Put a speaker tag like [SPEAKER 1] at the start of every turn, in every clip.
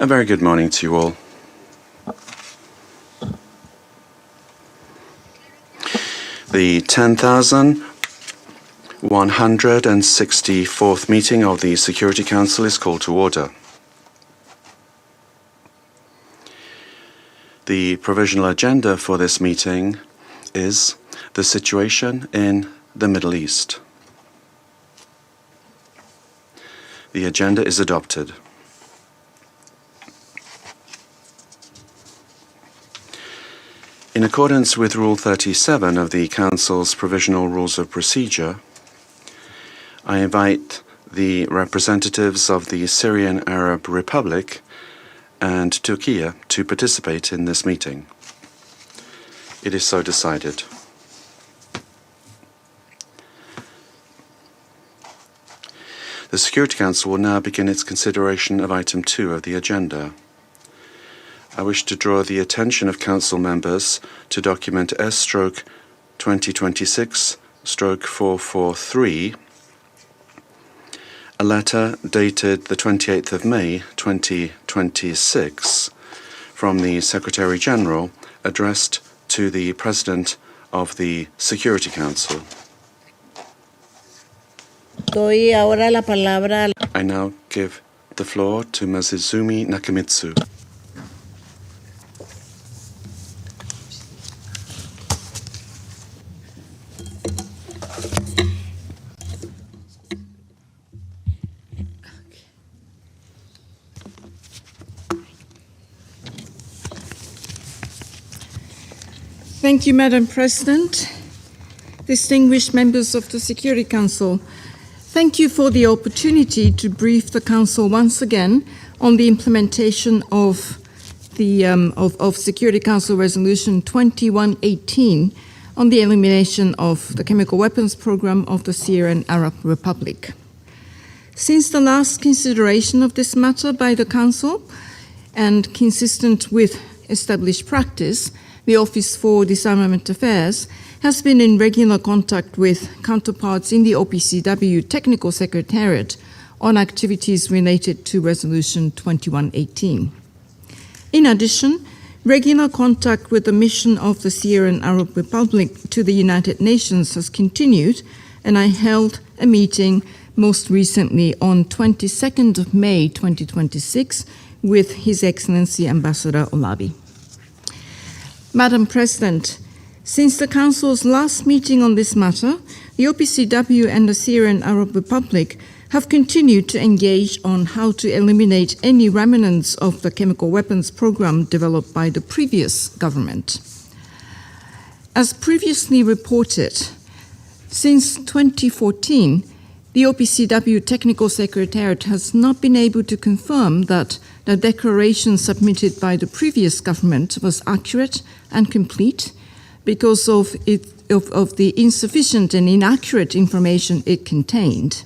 [SPEAKER 1] A very good morning to you all. The 10,164th meeting of the Security Council is called to order. The provisional agenda for this meeting is the situation in the Middle East. The agenda is adopted. In accordance with Rule 37 of the Council's Provisional Rules of Procedure, I invite the representatives of the Syrian Arab Republic and Turkey to participate in this meeting. It is so decided. The Security Council will now begin its consideration of item 2 of the agenda. I wish to draw the attention of Council members to document S/2026/443, a letter dated the 28th of May 2026 from the Secretary-General addressed to the President of the Security Council. I now give the floor to Masazumi Nakamitsu.
[SPEAKER 2] Thank you, Madam President. Distinguished members of the Security Council, thank you for the opportunity to brief the Council once again on the implementation of Security Council Resolution 2118 on the elimination of the chemical weapons program of the Syrian Arab Republic. Since the last consideration of this matter by the Council, and consistent with established practice, the Office for Disarmament Affairs has been in regular contact with counterparts in the OPCW Technical Secretariat on activities related to Resolution 2118. In addition, regular contact with the mission of the Syrian Arab Republic to the United Nations has continued, and I held a meeting most recently on 22nd of May 2026 with His Excellency Ambassador Olabi. Madam President, since the Council's last meeting on this matter, the OPCW and the Syrian Arab Republic have continued to engage on how to eliminate any remnants of the chemical weapons program developed by the previous government. As previously reported, since 2014, the OPCW Technical Secretariat has not been able to confirm that the declaration submitted by the previous government was accurate and complete because of the insufficient and inaccurate information it contained.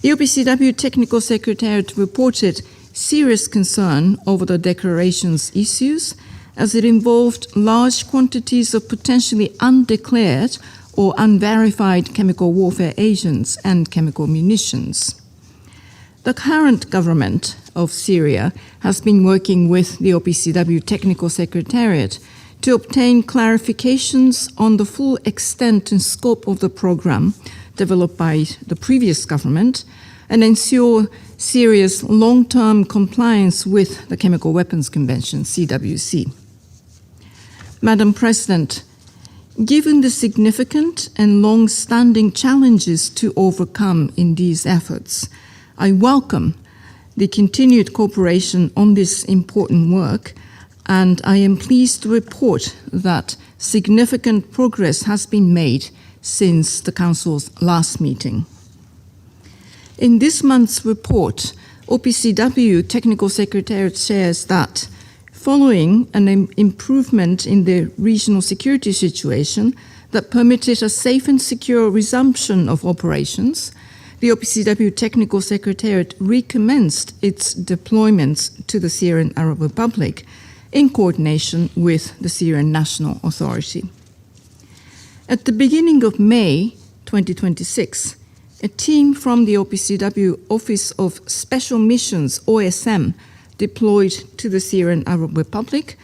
[SPEAKER 2] The OPCW Technical Secretariat reported serious concern over the declaration's issues as it involved large quantities of potentially undeclared or unverified chemical warfare agents and chemical munitions. The current government of Syria has been working with the OPCW Technical Secretariat to obtain clarifications on the full extent and scope of the program developed by the previous government and ensure Syria's long-term compliance with the Chemical Weapons Convention, CWC. Madam President, given the significant and long-standing challenges to overcome in these efforts, I welcome the continued cooperation on this important work, and I am pleased to report that significant progress has been made since the Council's last meeting. In this month's report, OPCW Technical Secretariat shares that following an improvement in the regional security situation that permitted a safe and secure resumption of operations, the OPCW Technical Secretariat recommenced its deployments to the Syrian Arab Republic in coordination with the Syrian National Authority. At the beginning of May 2026, a team from the OPCW Office of Special Missions, OSM, deployed to the Syrian Arab Republic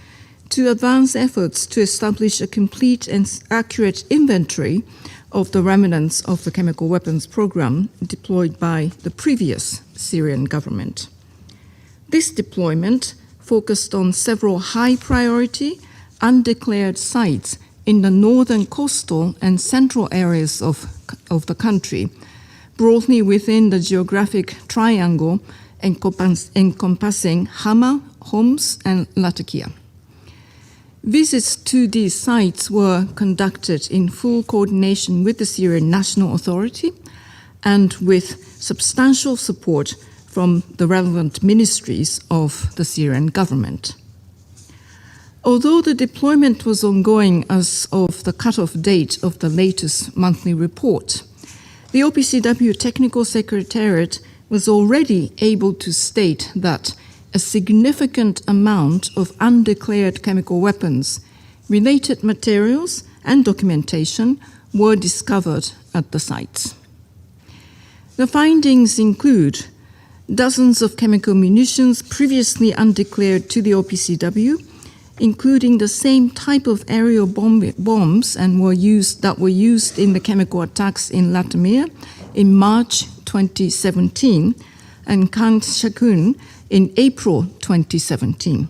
[SPEAKER 2] to advance efforts to establish a complete and accurate inventory of the remnants of the chemical weapons program deployed by the previous Syrian government. This deployment focused on several high-priority, undeclared sites in the northern coastal and central areas of the country, broadly within the geographic triangle encompassing Hama, Homs, and Latakia. Visits to these sites were conducted in full coordination with the Syrian National Authority and with substantial support from the relevant ministries of the Syrian government. Although the deployment was ongoing as of the cutoff date of the latest monthly report, the OPCW Technical Secretariat was already able to state that a significant amount of undeclared chemical weapons, related materials, and documentation were discovered at the sites. The findings include dozens of chemical munitions previously undeclared to the OPCW, including the same type of aerial bombs that were used in the chemical attacks in Latakia in March 2017 and Khan Shaykhun in April 2017.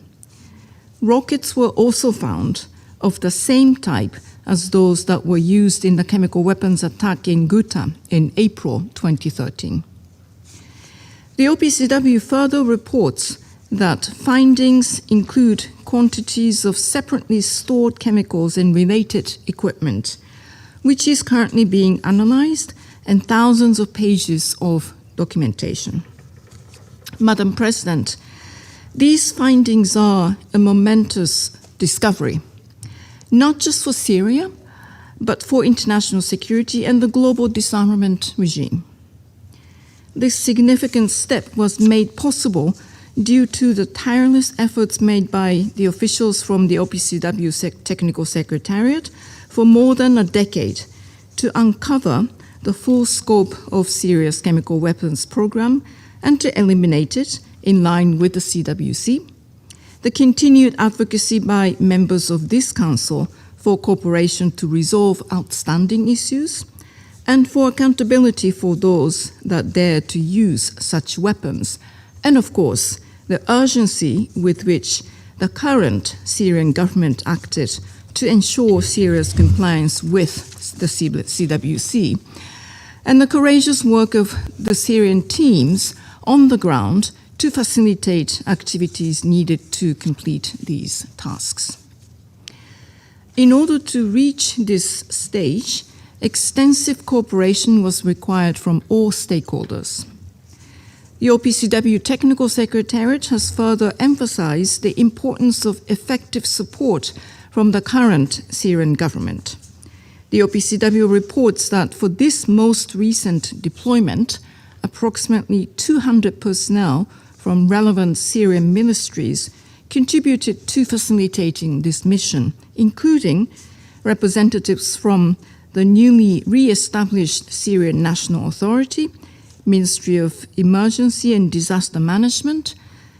[SPEAKER 2] Rockets were also found of the same type as those that were used in the chemical weapons attack in Ghouta in April 2013. The OPCW further reports that findings include quantities of separately stored chemicals and related equipment, which is currently being analyzed, and thousands of pages of documentation. Madam President, these findings are a momentous discovery, not just for Syria, but for international security and the global disarmament regime. This significant step was made possible due to the tireless efforts made by the officials from the OPCW Technical Secretariat for more than a decade to uncover the full scope of Syria's chemical weapons program and to eliminate it in line with the CWC, the continued advocacy by members of this Council for cooperation to resolve outstanding issues, and for accountability for those that dare to use such weapons, and of course, the urgency with which the current Syrian government acted to ensure Syria's compliance with the CWC, and the courageous work of the Syrian teams on the ground to facilitate activities needed to complete these tasks. In order to reach this stage, extensive cooperation was required from all stakeholders. The OPCW Technical Secretariat has further emphasized the importance of effective support from the current Syrian government. The OPCW reports that for this most recent deployment, approximately 200 personnel from relevant Syrian ministries contributed to facilitating this mission, including representatives from the newly re-established Syrian National Authority, Ministry of Emergency and Disaster Management,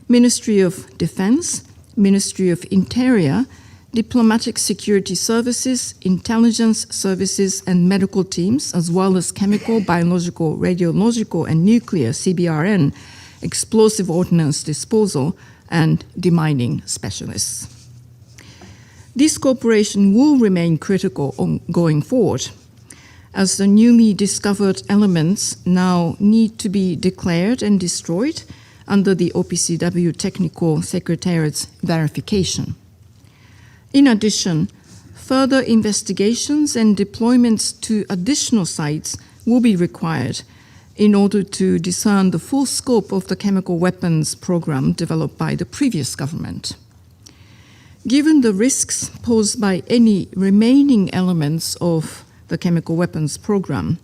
[SPEAKER 2] Ministry of Defense, Ministry of Interior, Diplomatic Security Services, Intelligence Services, and medical teams, as well as chemical, biological, radiological, and nuclear CBRN, explosive ordnance disposal, and demining specialists. This cooperation will remain critical going forward, as the newly discovered elements now need to be declared and destroyed under the OPCW Technical Secretariat's verification. In addition, further investigations and deployments to additional sites will be required in order to discern the full scope of the chemical weapons program developed by the previous government. Given the risks posed by any remaining elements of the chemical weapons program,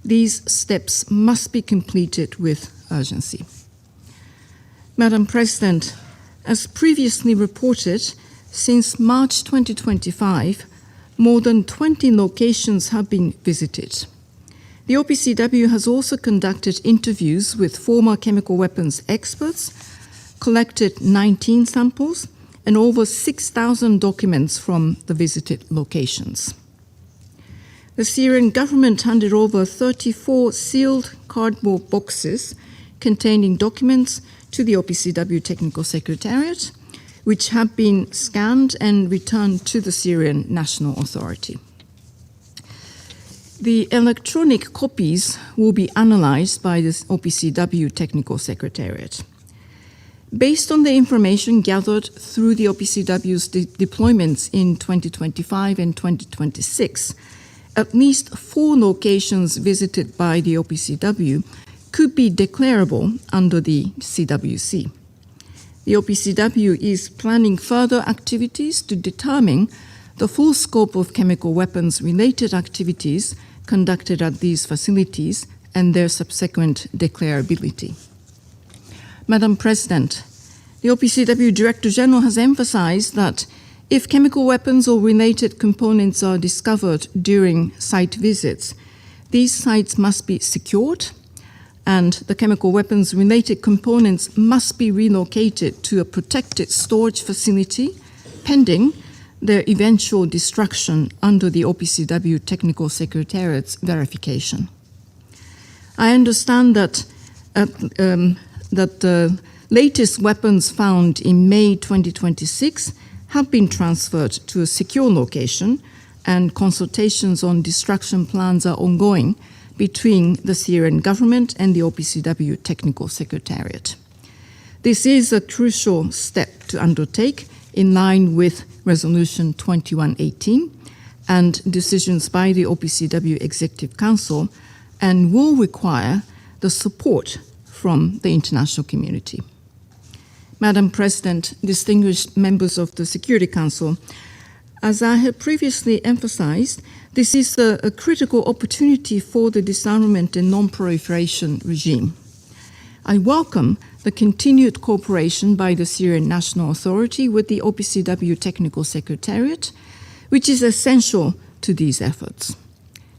[SPEAKER 2] these steps must be completed with urgency. Madam President, as previously reported, since March 2025, more than 20 locations have been visited. The OPCW has also conducted interviews with former chemical weapons experts, collected 19 samples and over 6,000 documents from the visited locations. The Syrian government handed over 34 sealed cardboard boxes containing documents to the OPCW Technical Secretariat, which have been scanned and returned to the Syrian National Authority. The electronic copies will be analyzed by the OPCW Technical Secretariat. Based on the information gathered through the OPCW's deployments in 2025 and 2026, at least 4 locations visited by the OPCW could be declarable under the CWC. The OPCW is planning further activities to determine the full scope of chemical weapons-related activities conducted at these facilities and their subsequent declarability. Madam President, the OPCW Director General has emphasized that if chemical weapons or related components are discovered during site visits, these sites must be secured, and the chemical weapons-related components must be relocated to a protected storage facility pending their eventual destruction under the OPCW Technical Secretariat's verification. I understand that the latest weapons found in May 2026 have been transferred to a secure location, and consultations on destruction plans are ongoing between the Syrian government and the OPCW Technical Secretariat. This is a crucial step to undertake in line with Resolution 2118 and decisions by the OPCW Executive Council, and will require the support from the international community. Madam President, distinguished members of the Security Council, as I have previously emphasized, this is a critical opportunity for the disarmament and non-proliferation regime. I welcome the continued cooperation by the Syrian National Authority with the OPCW Technical Secretariat, which is essential to these efforts.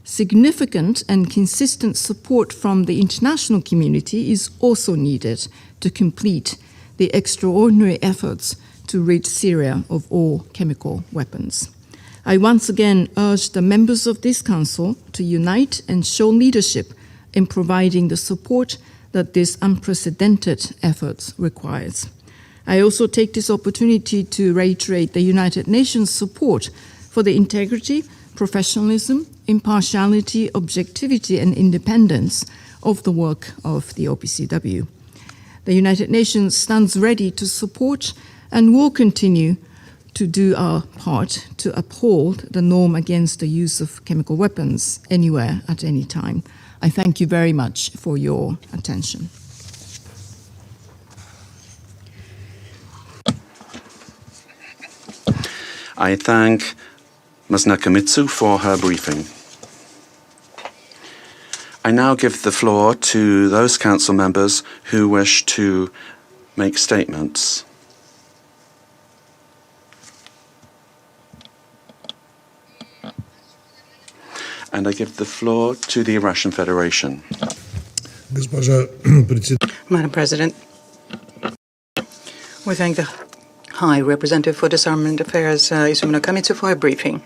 [SPEAKER 2] Significant and consistent support from the international community is also needed to complete the extraordinary efforts to rid Syria of all chemical weapons. I once again urge the members of this Council to unite and show leadership in providing the support that this unprecedented effort requires. I also take this opportunity to reiterate the United Nations support for the integrity, professionalism, impartiality, objectivity, and independence of the work of the OPCW. The United Nations stands ready to support and will continue to do our part to uphold the norm against the use of chemical weapons anywhere at any time. I thank you very much for your attention.
[SPEAKER 1] I thank Ms. Nakamitsu for her briefing. I now give the floor to those council members who wish to make statements. And I give the floor to the Russian Federation.
[SPEAKER 3] Madam President, we thank the High Representative for Disarmament Affairs, Izumi Nakamitsu, for her briefing.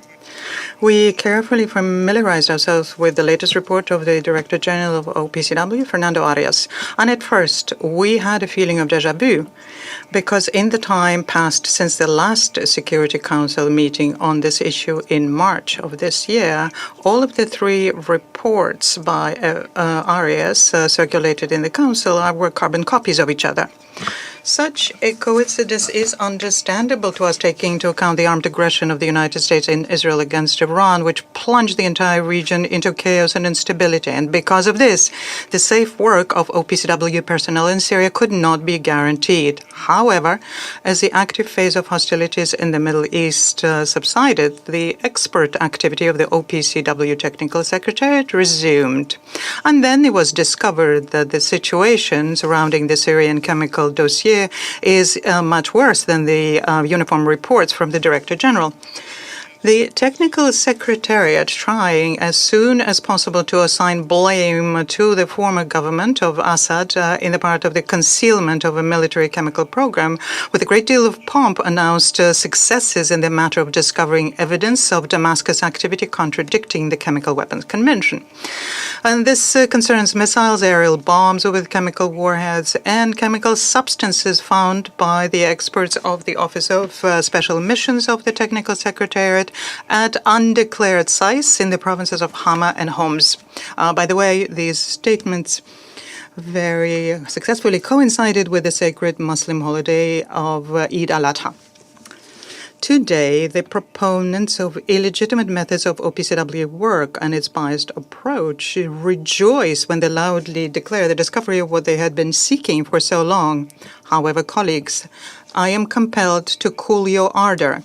[SPEAKER 3] We carefully familiarized ourselves with the latest report of the Director General of OPCW, Fernando Arias. And at first, we had a feeling of déjà vu, because in the time passed since the last Security Council meeting on this issue in March of this year, all of the 3 reports by Arias circulated in the Council were carbon copies of each other. Such a coincidence is understandable to us, taking into account the armed aggression of the United States in Israel against Iran, which plunged the entire region into chaos and instability. And because of this, the safe work of OPCW personnel in Syria could not be guaranteed. However, as the active phase of hostilities in the Middle East subsided, the expert activity of the OPCW Technical Secretariat resumed. And then it was discovered that the situation surrounding the Syrian chemical dossier is much worse than the uniform reports from the Director General. The technical secretariat trying as soon as possible to assign blame to the former government of Assad in the part of the concealment of a military chemical program, with a great deal of pomp announced successes in the matter of discovering evidence of Damascus activity contradicting the Chemical Weapons Convention. And this concerns missiles, aerial bombs with chemical warheads, and chemical substances found by the experts of the Office of Special Missions of the Technical Secretariat at undeclared sites in the provinces of Hama and Homs. By the way, these statements very successfully coincided with the sacred Muslim holiday of Eid al-Adha. Today, the proponents of illegitimate methods of OPCW work and its biased approach rejoice when they loudly declare the discovery of what they had been seeking for so long. However, colleagues, I am compelled to cool your ardor.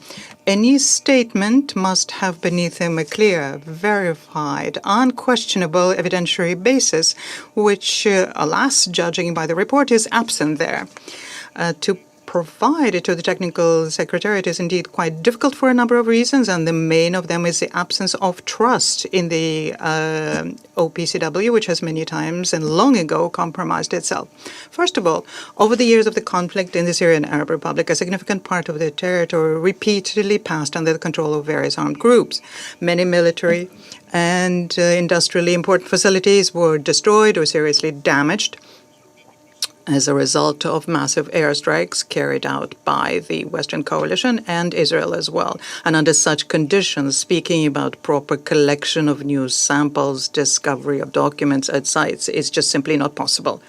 [SPEAKER 3] Any statement must have beneath them a clear, verified, unquestionable evidentiary basis, which, alas, judging by the report, is absent there. To provide it to the Technical Secretariat is indeed quite difficult for a number of reasons, and the main of them is the absence of trust in the OPCW, which has many times and long ago compromised itself. First of all, over the years of the conflict in the Syrian Arab Republic, a significant part of the territory repeatedly passed under the control of various armed groups. Many military and industrially important facilities were destroyed or seriously damaged as a result of massive airstrikes carried out by the Western coalition and Israel as well. And under such conditions, speaking about proper collection of news samples, discovery of documents at sites is just simply not possible.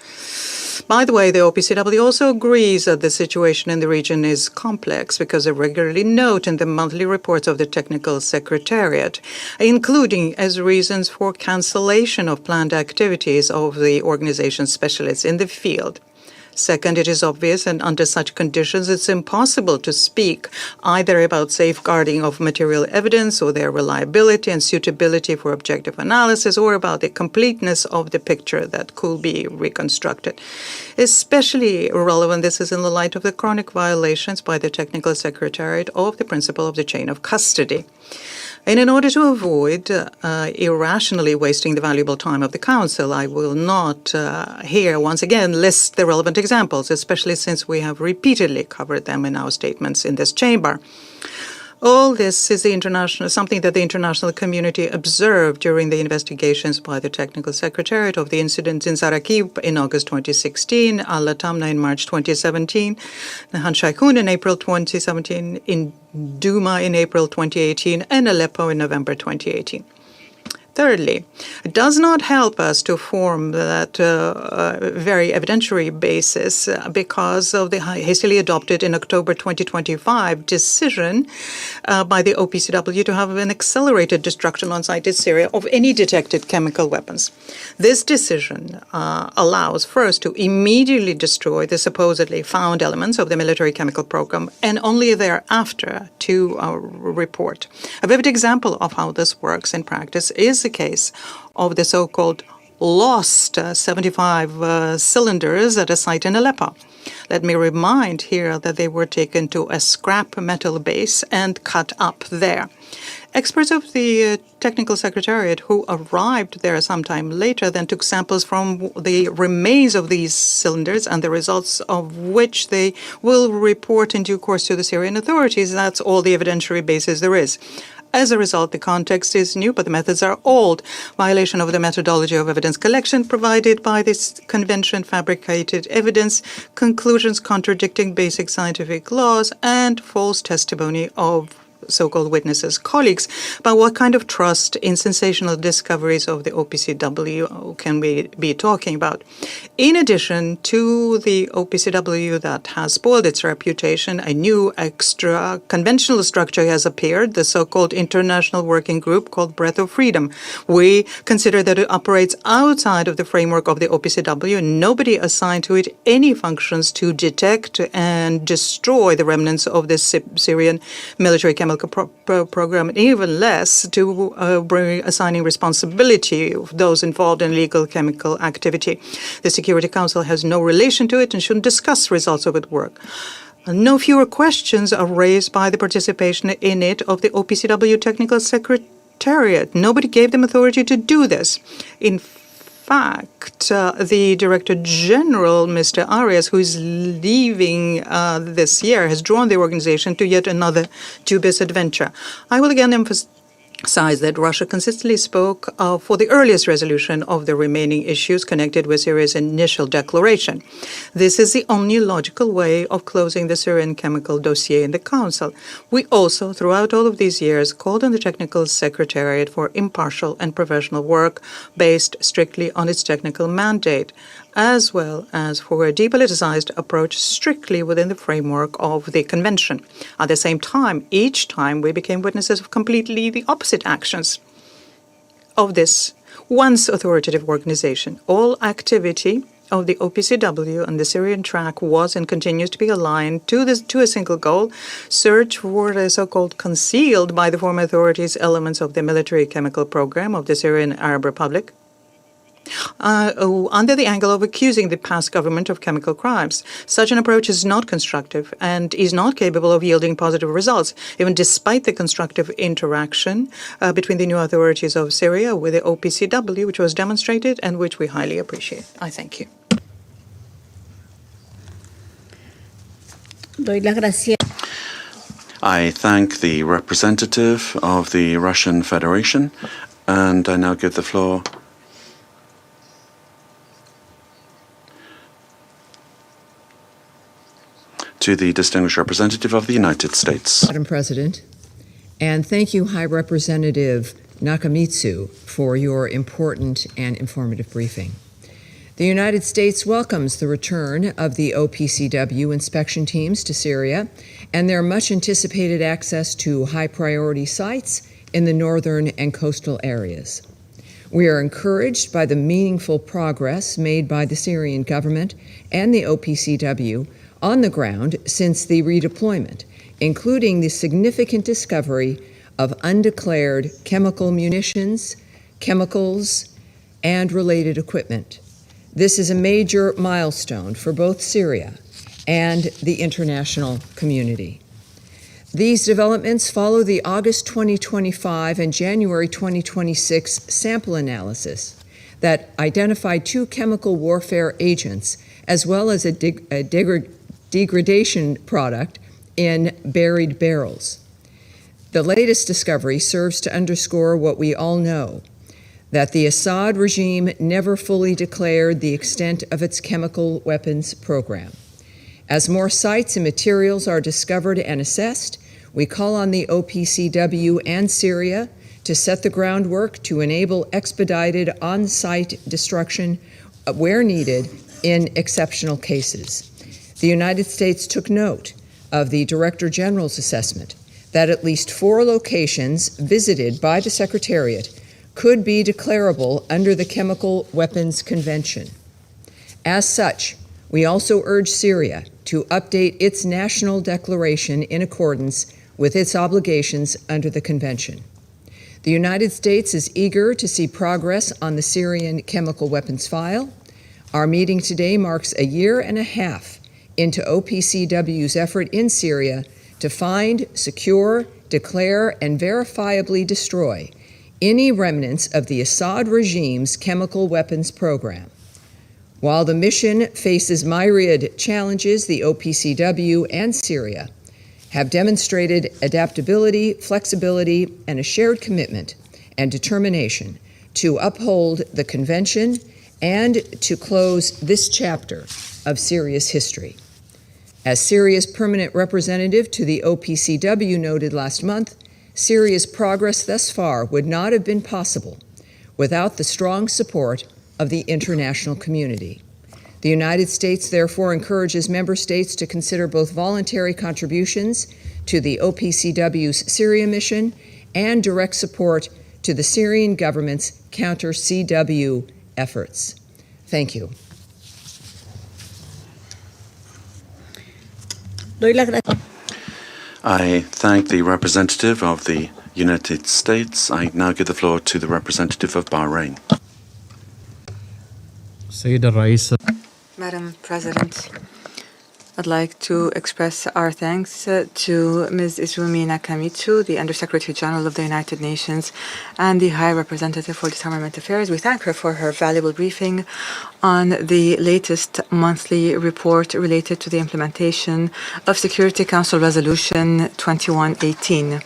[SPEAKER 3] By the way, the OPCW also agrees that the situation in the region is complex because they regularly note in the monthly reports of the Technical Secretariat, including as reasons for cancellation of planned activities of the organization's specialists in the field. Second, it is obvious, and under such conditions, it's impossible to speak either about safeguarding of material evidence or their reliability and suitability for objective analysis, or about the completeness of the picture that could be reconstructed. Especially relevant, this is in the light of the chronic violations by the Technical Secretariat of the principle of the chain of custody. And in order to avoid irrationally wasting the valuable time of the Council, I will not here once again list the relevant examples, especially since we have repeatedly covered them in our statements in this chamber. All this is something that the international community observed during the investigations by the Technical Secretariat of the incidents in Sarakib in August 2016, Al-Latamna in March 2017, Han Shaykhun in April 2017, in Douma in April 2018, and Aleppo in November 2018. Thirdly, it does not help us to form that very evidentiary basis because of the hastily adopted in October 2025 decision by the OPCW to have an accelerated destruction on site in Syria of any detected chemical weapons. This decision allows first to immediately destroy the supposedly found elements of the military chemical program and only thereafter to report. A vivid example of how this works in practice is the case of the so-called lost 75 cylinders at a site in Aleppo. Let me remind here that they were taken to a scrap metal base and cut up there. Experts of the Technical Secretariat who arrived there sometime later then took samples from the remains of these cylinders, and the results of which they will report in due course to the Syrian authorities. That's all the evidentiary basis there is. As a result, the context is new, but the methods are old. Violation of the methodology of evidence collection provided by this convention, fabricated evidence, conclusions contradicting basic scientific laws, and false testimony of so-called witnesses. Colleagues, about what kind of trust in sensational discoveries of the OPCW can we be talking about? In addition to the OPCW that has spoiled its reputation, a new extra conventional structure has appeared, the so-called International Working Group called Breath of Freedom. We consider that it operates outside of the framework of the OPCW, and nobody assigned to it any functions to detect and destroy the remnants of the Syrian military chemical program, and even less to bring assigning responsibility of those involved in illegal chemical activity. The Security Council has no relation to it and shouldn't discuss results of its work. No fewer questions are raised by the participation in it of the OPCW Technical Secretariat. Nobody gave them authority to do this. In fact, the Director General, Mr. Arias, who is leaving this year, has drawn the organization to yet another dubious adventure. I will again emphasize that Russia consistently spoke for the earliest resolution of the remaining issues connected with Syria's initial declaration. This is the only logical way of closing the Syrian chemical dossier in the Council. We also, throughout all of these years, called on the Technical Secretariat for impartial and professional work based strictly on its technical mandate, as well as for a depoliticized approach strictly within the framework of the Convention. At the same time, each time we became witnesses of completely the opposite actions of this once authoritative organization. All activity of the OPCW on the Syrian track was and continues to be aligned to a single goal: search for the so-called concealed by the former authorities elements of the military chemical program of the Syrian Arab Republic, under the angle of accusing the past government of chemical crimes. Such an approach is not constructive and is not capable of yielding positive results, even despite the constructive interaction between the new authorities of Syria with the OPCW, which was demonstrated and which we highly appreciate. I thank you.
[SPEAKER 1] I thank the representative of the Russian Federation, and I now give the floor to the distinguished representative of the United States.
[SPEAKER 4] Madam President, and thank you, High Representative Nakamitsu, for your important and informative briefing. The United States welcomes the return of the OPCW inspection teams to Syria and their much-anticipated access to high-priority sites in the northern and coastal areas. We are encouraged by the meaningful progress made by the Syrian government and the OPCW on the ground since the redeployment, including the significant discovery of undeclared chemical munitions, chemicals, and related equipment. This is a major milestone for both Syria and the international community. These developments follow the August 2025 and January 2026 sample analysis that identified 2 chemical warfare agents as well as a degradation product in buried barrels. The latest discovery serves to underscore what we all know, that the Assad regime never fully declared the extent of its chemical weapons program. As more sites and materials are discovered and assessed, we call on the OPCW and Syria to set the groundwork to enable expedited on-site destruction where needed in exceptional cases. The United States took note of the Director General's assessment that at least 4 locations visited by the Secretariat could be declarable under the Chemical Weapons Convention. As such, we also urge Syria to update its national declaration in accordance with its obligations under the Convention. The United States is eager to see progress on the Syrian chemical weapons file. Our meeting today marks a year and a half into OPCW's effort in Syria to find, secure, declare, and verifiably destroy any remnants of the Assad regime's chemical weapons program. While the mission faces myriad challenges, the OPCW and Syria have demonstrated adaptability, flexibility, and a shared commitment and determination to uphold the Convention and to close this chapter of Syria's history. As Syria's permanent representative to the OPCW noted last month, Syria's progress thus far would not have been possible without the strong support of the international community. The United States therefore encourages member states to consider both voluntary contributions to the OPCW's Syria mission and direct support to the Syrian government's counter-CW efforts. Thank you.
[SPEAKER 1] I thank the representative of the United States. I now give the floor to the representative of Bahrain.
[SPEAKER 5] Sayyid al-Rais.
[SPEAKER 6] Madam President,
[SPEAKER 3] I'd like to express our thanks to Ms. Izumi Nakamitsu, the Undersecretary General of the United Nations and the High Representative for Disarmament Affairs. We thank her for her valuable briefing on the latest monthly report related to the implementation of Security Council Resolution 2118.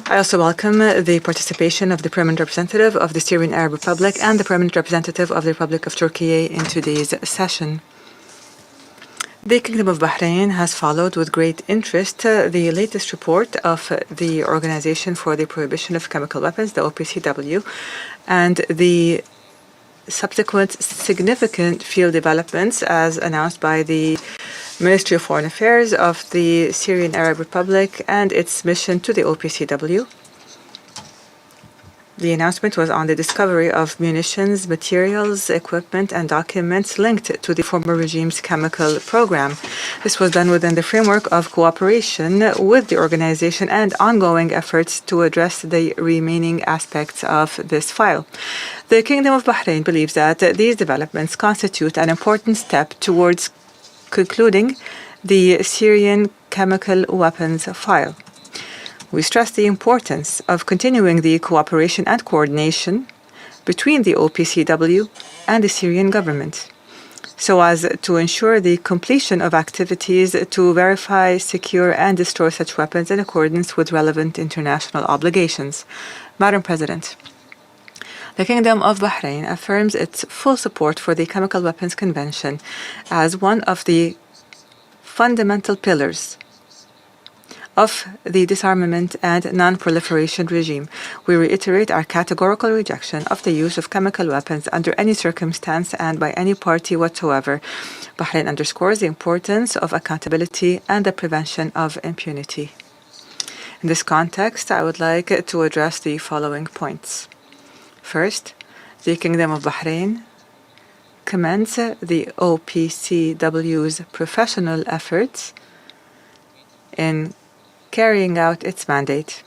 [SPEAKER 3] I also welcome the participation of the Permanent Representative of the Syrian Arab Republic and the Permanent Representative of the Republic of Turkey in today's session. The Kingdom of Bahrain has followed with great interest the latest report of the Organization for the Prohibition of Chemical Weapons, the OPCW, and the subsequent significant field developments as announced by the Ministry of Foreign Affairs of the Syrian Arab Republic and its mission to the OPCW. The announcement was on the discovery of munitions, materials, equipment, and documents linked to the former regime's chemical program. This was done within the framework of cooperation with the organization and ongoing efforts to address the remaining aspects of this file. The Kingdom of Bahrain believes that these developments constitute an important step towards concluding the Syrian chemical weapons file. We stress the importance of continuing the cooperation and coordination between the OPCW and the Syrian government, so as to ensure the completion of activities to verify, secure, and destroy such weapons in accordance with relevant international obligations. Madam President, the Kingdom of Bahrain affirms its full support for the Chemical Weapons Convention as one of the fundamental pillars of the disarmament and non-proliferation regime. We reiterate our categorical rejection of the use of chemical weapons under any circumstance and by any party whatsoever. Bahrain underscores the importance of accountability and the prevention of impunity. In this context, I would like to address the following points. First, the Kingdom of Bahrain commends the OPCW's professional efforts in carrying out its mandate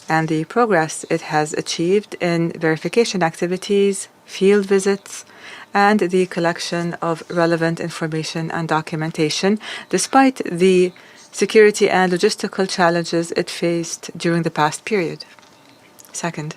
[SPEAKER 3] and the progress it has achieved in verification activities, field visits, and the collection of relevant information and documentation, despite the security and logistical challenges it faced during the past period. Second,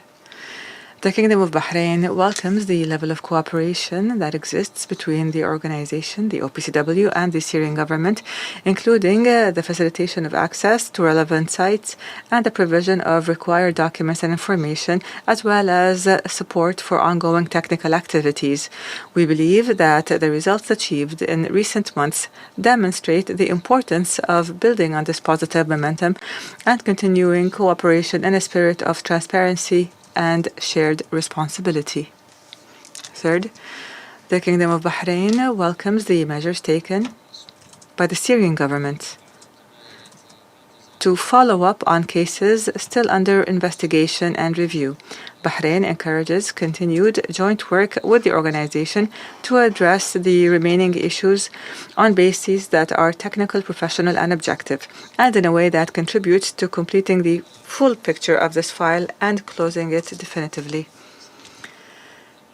[SPEAKER 3] the Kingdom of Bahrain welcomes the level of cooperation that exists between the organization, the OPCW, and the Syrian government, including the facilitation of access to relevant sites and the provision of required documents and information, as well as support for ongoing technical activities. We believe that the results achieved in recent months demonstrate the importance of building on this positive momentum and continuing cooperation in a spirit of transparency and shared responsibility. Third, the Kingdom of Bahrain welcomes the measures taken by the Syrian government to follow up on cases still under investigation and review. Bahrain encourages continued joint work with the organization to address the remaining issues on bases that are technical, professional, and objective, and in a way that contributes to completing the full picture of this file and closing it definitively.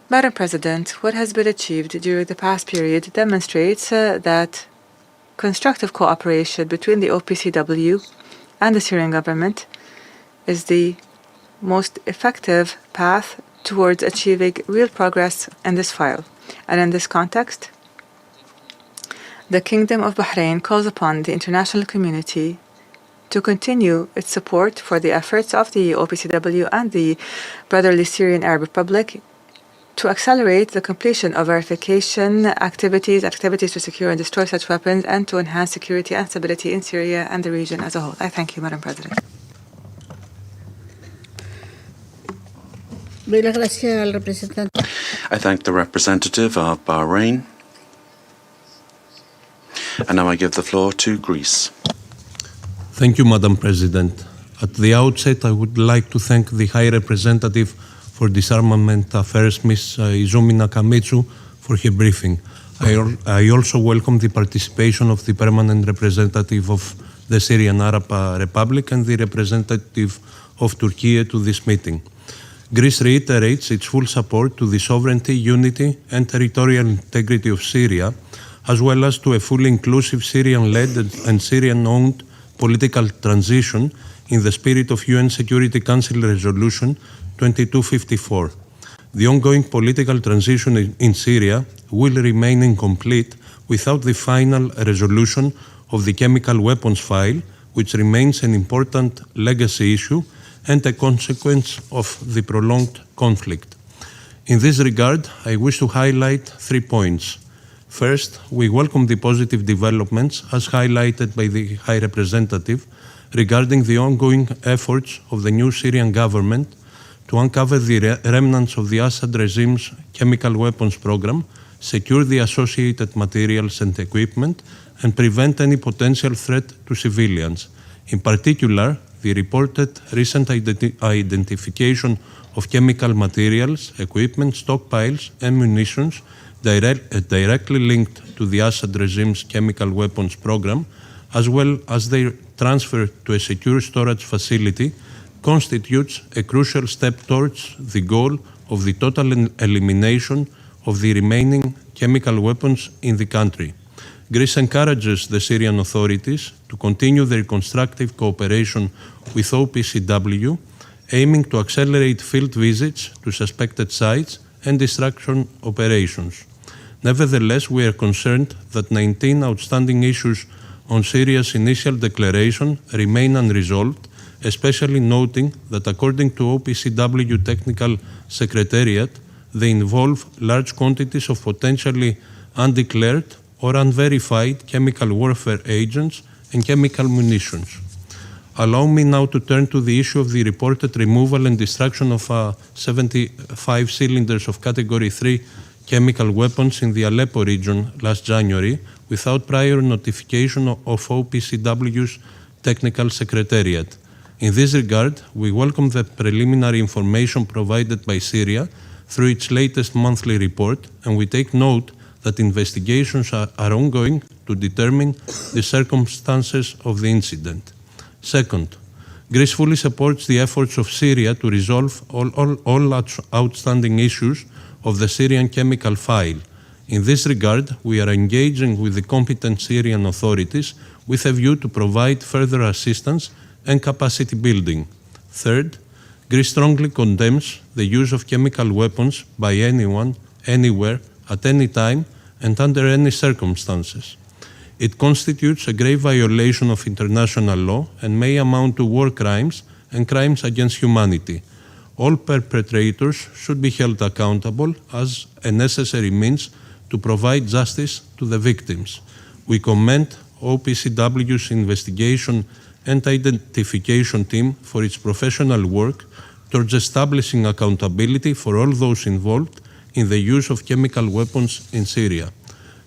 [SPEAKER 3] Madam President, what has been achieved during the past period demonstrates that constructive cooperation between the OPCW and the Syrian government is the most effective path towards achieving real progress in this file. And in this context, the Kingdom of Bahrain calls upon the international community to continue its support for the efforts of the OPCW and the Brotherly Syrian Arab Republic to accelerate the completion of verification activities to secure and destroy such weapons and to enhance security and stability in Syria and the region as a whole. I thank you, Madam President.
[SPEAKER 1] I thank the representative of Bahrain. And now I give the floor to Greece.
[SPEAKER 5] Thank you, Madam President. At the outset, I would like to thank the High Representative for Disarmament Affairs, Ms. Izumi Nakamitsu, for her briefing. I also welcome the participation of the Permanent Representative of the Syrian Arab Republic and the representative of Turkey to this meeting. Greece reiterates its full support to the sovereignty, unity, and territorial integrity of Syria, as well as to a fully inclusive Syrian-led and Syrian-owned political transition in the spirit of UN Security Council Resolution 2254. The ongoing political transition in Syria will remain incomplete without the final resolution of the chemical weapons file, which remains an important legacy issue and a consequence of the prolonged conflict. In this regard, I wish to highlight 3 points. First, we welcome the positive developments as highlighted by the High Representative regarding the ongoing efforts of the new Syrian government to uncover the remnants of the Assad regime's chemical weapons program, secure the associated materials and equipment, and prevent any potential threat to civilians. In particular, the reported recent identification of chemical materials, equipment, stockpiles, and munitions directly linked to the Assad regime's chemical weapons program, as well as their transfer to a secure storage facility, constitutes a crucial step towards the goal of the total elimination of the remaining chemical weapons in the country. Greece encourages the Syrian authorities to continue their constructive cooperation with OPCW, aiming to accelerate field visits to suspected sites and destruction operations. Nevertheless, we are concerned that 19 outstanding issues on Syria's initial declaration remain unresolved, especially noting that according to OPCW Technical Secretariat, they involve large quantities of potentially undeclared or unverified chemical warfare agents and chemical munitions. Allow me now to turn to the issue of the reported removal and destruction of 75 cylinders of Category 3 chemical weapons in the Aleppo region last January without prior notification of OPCW's Technical Secretariat. In this regard, we welcome the preliminary information provided by Syria through its latest monthly report, and we take note that investigations are ongoing to determine the circumstances of the incident. Second, Greece fully supports the efforts of Syria to resolve all outstanding issues of the Syrian chemical file. In this regard, we are engaging with the competent Syrian authorities with a view to provide further assistance and capacity building. Third, Greece strongly condemns the use of chemical weapons by anyone, anywhere, at any time, and under any circumstances. It constitutes a grave violation of international law and may amount to war crimes and crimes against humanity. All perpetrators should be held accountable as a necessary means to provide justice to the victims. We commend OPCW's investigation and identification team for its professional work towards establishing accountability for all those involved in the use of chemical weapons in Syria.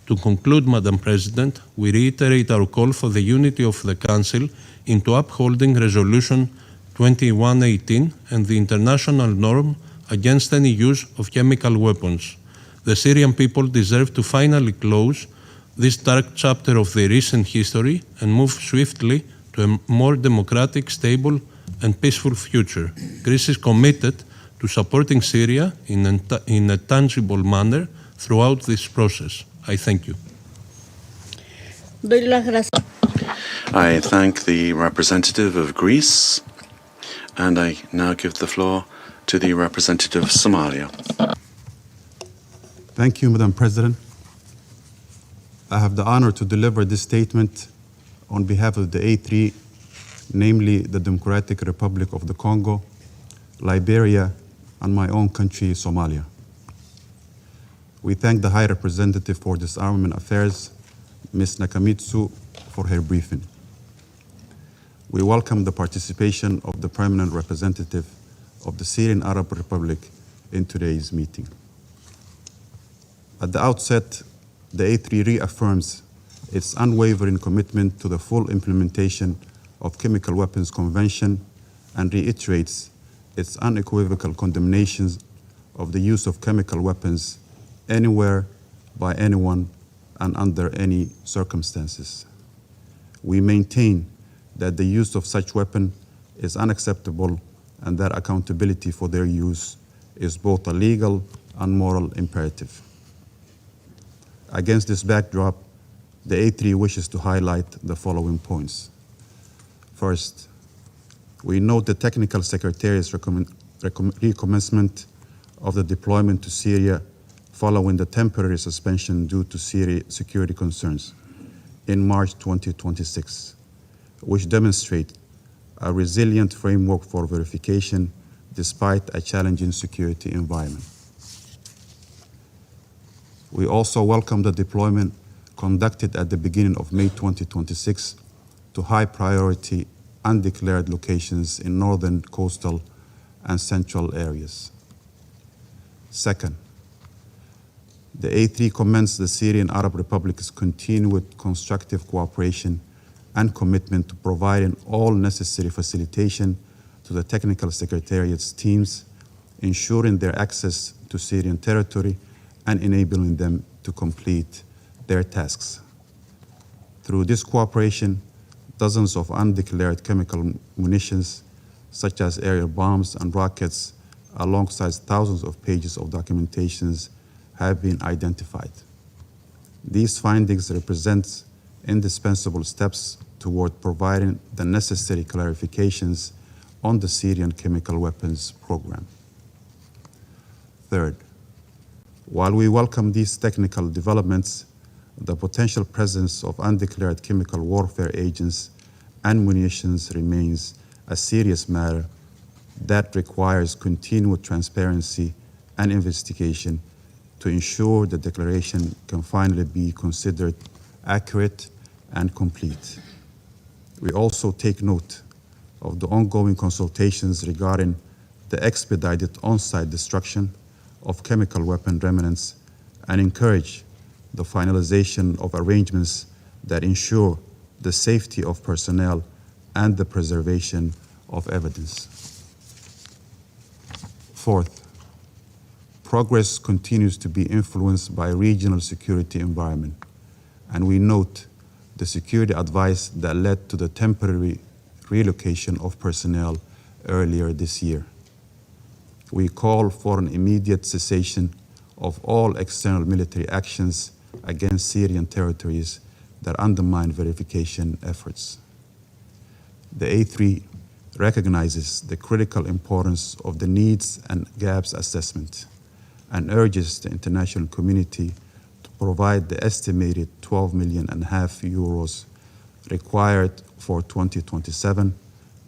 [SPEAKER 5] To conclude, Madam President, we reiterate our call for the unity of the Council into upholding Resolution 2118 and the international norm against any use of chemical weapons. The Syrian people deserve to finally close this dark chapter of their recent history and move swiftly to a more democratic, stable, and peaceful future. Greece is committed to supporting Syria in a tangible manner throughout this process. I thank you.
[SPEAKER 1] I thank the representative of Greece, and I now give the floor to the representative of Somalia.
[SPEAKER 6] Thank you, Madam President. I have the honor to deliver this statement on behalf of the A3, namely the Democratic Republic of the Congo, Liberia, and my own country, Somalia. We thank the High Representative for Disarmament Affairs, Ms. Nakamitsu, for her briefing. We welcome the participation of the Permanent Representative of the Syrian Arab Republic in today's meeting. At the outset, the A3 reaffirms its unwavering commitment to the full implementation of Chemical Weapons Convention and reiterates its unequivocal condemnations of the use of chemical weapons anywhere, by anyone, and under any circumstances. We maintain that the use of such weapon is unacceptable and that accountability for their use is both a legal and moral imperative. Against this backdrop, the A3 wishes to highlight the following points. First, we note the Technical Secretariat's recommencement of the deployment to Syria following the temporary suspension due to Syria security concerns in March 2026, which demonstrate a resilient framework for verification despite a challenging security environment. We also welcome the deployment conducted at the beginning of May 2026 to high-priority undeclared locations in northern, coastal, and central areas. Second, the A3 commends the Syrian Arab Republic's continued constructive cooperation and commitment to providing all necessary facilitation to the Technical Secretariat's teams, ensuring their access to Syrian territory and enabling them to complete their tasks. Through this cooperation, dozens of undeclared chemical munitions, such as aerial bombs and rockets, alongside thousands of pages of documentations, have been identified. These findings represent indispensable steps toward providing the necessary clarifications on the Syrian chemical weapons program. Third, while we welcome these technical developments, the potential presence of undeclared chemical warfare agents and munitions remains a serious matter that requires continued transparency and investigation to ensure the declaration can finally be considered accurate and complete. We also take note of the ongoing consultations regarding the expedited on-site destruction of chemical weapon remnants and encourage the finalization of arrangements that ensure the safety of personnel and the preservation of evidence. Fourth, progress continues to be influenced by regional security environment, and we note the security advice that led to the temporary relocation of personnel earlier this year. We call for an immediate cessation of all external military actions against Syrian territories that undermine verification efforts. The A3 recognizes the critical importance of the needs and gaps assessment and urges the international community to provide the estimated 12.5 million euros required for 2027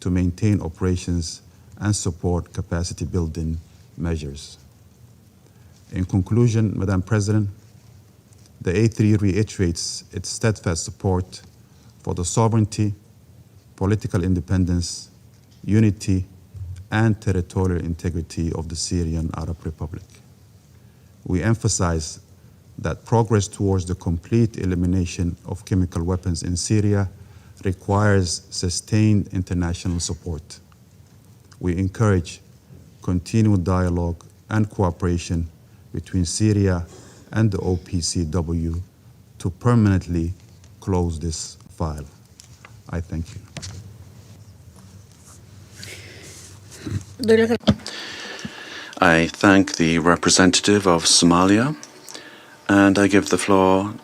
[SPEAKER 6] to maintain operations and support capacity building measures. In conclusion, Madam President, the A3 reiterates its steadfast support for the sovereignty, political independence, unity, and territorial integrity of the Syrian Arab Republic. We emphasize that progress towards the complete elimination of chemical weapons in Syria requires sustained international support. We encourage continued dialogue and cooperation between Syria and the OPCW to permanently close this file. I thank you.
[SPEAKER 1] I thank the representative of Somalia, and I give the floor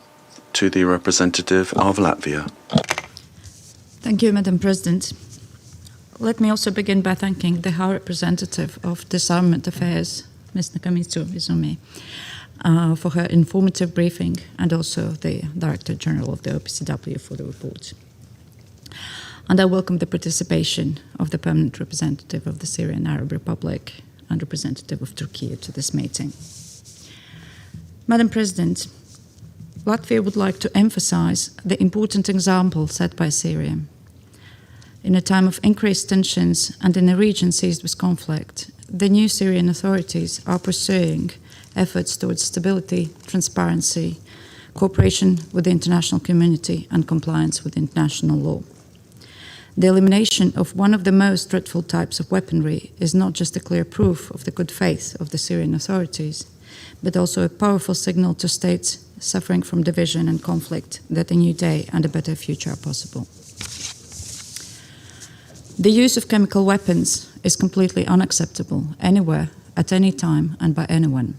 [SPEAKER 1] to the representative of Latvia.
[SPEAKER 7] Thank you, Madam President. Let me also begin by thanking the High Representative of Disarmament Affairs, Ms. Nakamitsu Izumi, for her informative briefing, and also the Director General of the OPCW for the report. And I welcome the participation of the permanent representative of the Syrian Arab Republic and representative of Turkey to this meeting. Madam President, Latvia would like to emphasize the important example set by Syria. In a time of increased tensions and in a region seized with conflict, the new Syrian authorities are pursuing efforts towards stability, transparency, cooperation with the international community, and compliance with international law. The elimination of one of the most dreadful types of weaponry is not just a clear proof of the good faith of the Syrian authorities, but also a powerful signal to states suffering from division and conflict that a new day and a better future are possible. The use of chemical weapons is completely unacceptable anywhere, at any time, and by anyone.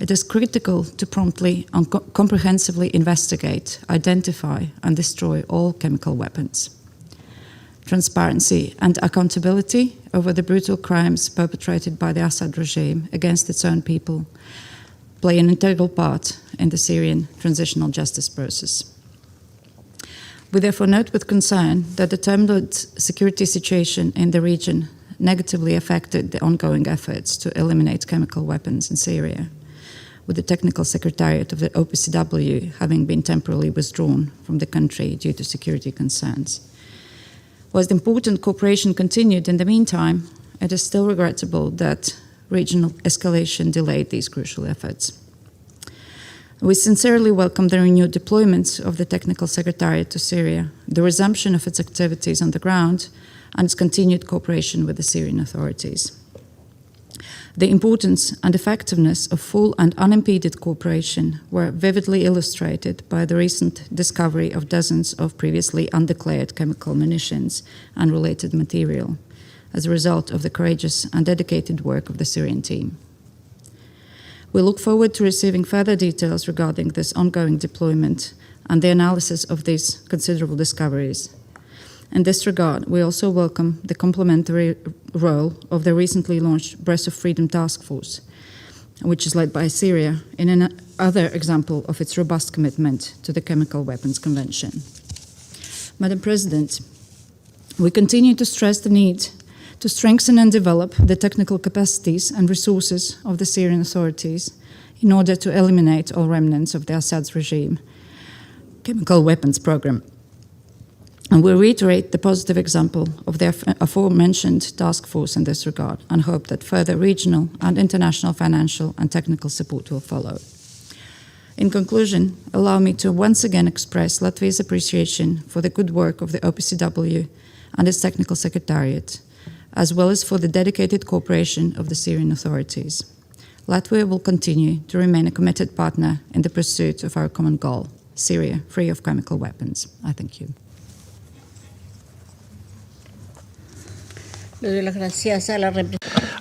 [SPEAKER 7] It is critical to promptly and comprehensively investigate, identify, and destroy all chemical weapons. Transparency and accountability over the brutal crimes perpetrated by the Assad regime against its own people play an integral part in the Syrian transitional justice process. We therefore note with concern that the turbulent security situation in the region negatively affected the ongoing efforts to eliminate chemical weapons in Syria, with the Technical Secretariat of the OPCW having been temporarily withdrawn from the country due to security concerns. Whilst important cooperation continued in the meantime, it is still regrettable that regional escalation delayed these crucial efforts. We sincerely welcome the renewed deployment of the Technical Secretariat to Syria, the resumption of its activities on the ground, and its continued cooperation with the Syrian authorities. The importance and effectiveness of full and unimpeded cooperation were vividly illustrated by the recent discovery of dozens of previously undeclared chemical munitions and related material, as a result of the courageous and dedicated work of the Syrian team. We look forward to receiving further details regarding this ongoing deployment and the analysis of these considerable discoveries. In this regard, we also welcome the complementary role of the recently launched Breast of Freedom Task Force, which is led by Syria, in another example of its robust commitment to the Chemical Weapons Convention. Madam President, we continue to stress the need to strengthen and develop the technical capacities and resources of the Syrian authorities in order to eliminate all remnants of the Assad's regime chemical weapons program. And we reiterate the positive example of the aforementioned task force in this regard and hope that further regional and international financial and technical support will follow. In conclusion, allow me to once again express Latvia's appreciation for the good work of the OPCW and its Technical Secretariat, as well as for the dedicated cooperation of the Syrian authorities. Latvia will continue to remain a committed partner in the pursuit of our common goal, Syria free of chemical weapons. I thank you.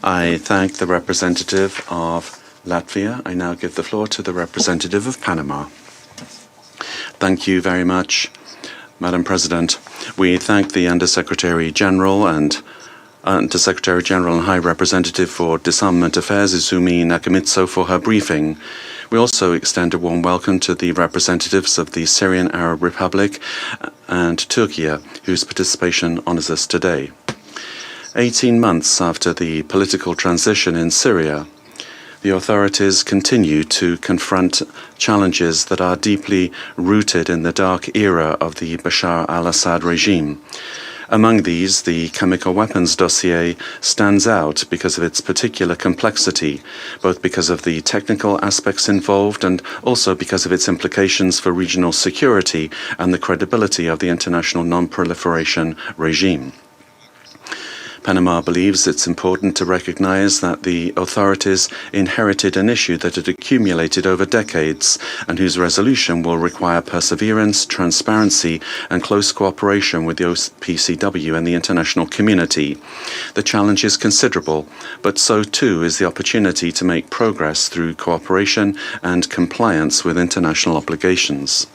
[SPEAKER 1] I thank the representative of Latvia. I now give the floor to the representative of Panama. Thank you very much, Madam President. We thank the Undersecretary General and Undersecretary General and High Representative for Disarmament Affairs, Izumi Nakamitsu, for her briefing. We also extend a warm welcome to the representatives of the Syrian Arab Republic and Turkey, whose participation honors us today. 18 months after the political transition in Syria, the authorities continue to confront challenges that are deeply rooted in the dark era of the Bashar al-Assad regime. Among these, the chemical weapons dossier stands out because of its particular complexity, both because of the technical aspects involved and also because of its implications for regional security and the credibility of the international non-proliferation regime. Panama believes it's important to recognize that the authorities inherited an issue that had accumulated over decades and whose resolution will require perseverance, transparency, and close cooperation with the OPCW and the international community. The challenge is considerable, but so too is the opportunity to make progress through cooperation and compliance with international obligations.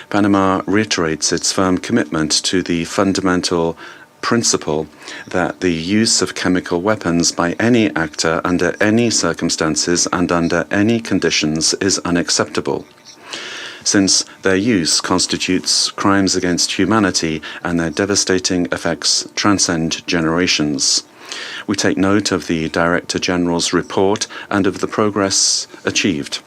[SPEAKER 1] Panama reiterates its firm commitment to the fundamental principle that the use of chemical weapons by any actor under any circumstances and under any conditions is unacceptable, since their use constitutes crimes against humanity and their devastating effects transcend generations. We take note of the Director General's report and of the progress achieved.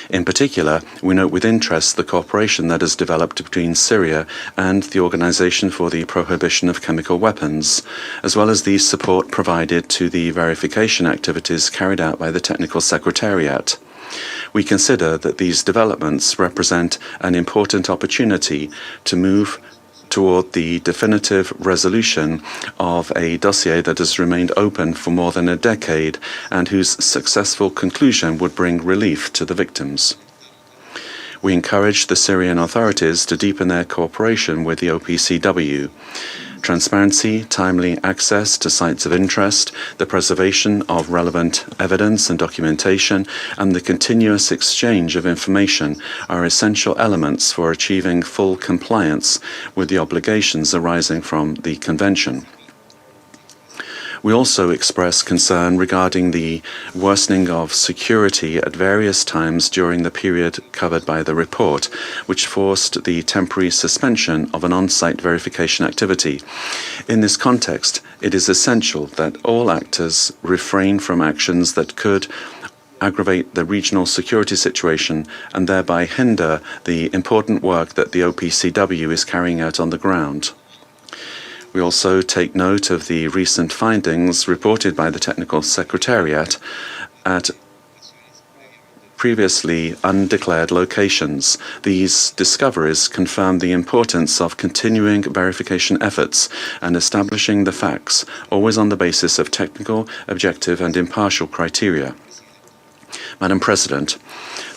[SPEAKER 1] In particular, we note with interest the cooperation that has developed between Syria and the Organization for the Prohibition of Chemical Weapons, as well as the support provided to the verification activities carried out by the Technical Secretariat. We consider that these developments represent an important opportunity to move toward the definitive resolution of a dossier that has remained open for more than a decade and whose successful conclusion would bring relief to the victims. We encourage the Syrian authorities to deepen their cooperation with the OPCW. transparency, timely access to sites of interest, the preservation of relevant evidence and documentation, and the continuous exchange of information are essential elements for achieving full compliance with the obligations arising from the Convention. We also express concern regarding the worsening of security at various times during the period covered by the report, which forced the temporary suspension of an on-site verification activity. In this context, it is essential that all actors refrain from actions that could aggravate the regional security situation and thereby hinder the important work that the OPCW is carrying out on the ground. We also take note of the recent findings reported by the Technical Secretariat at previously undeclared locations. These discoveries confirm the importance of continuing verification efforts and establishing the facts, always on the basis of technical, objective, and impartial criteria. Madam President,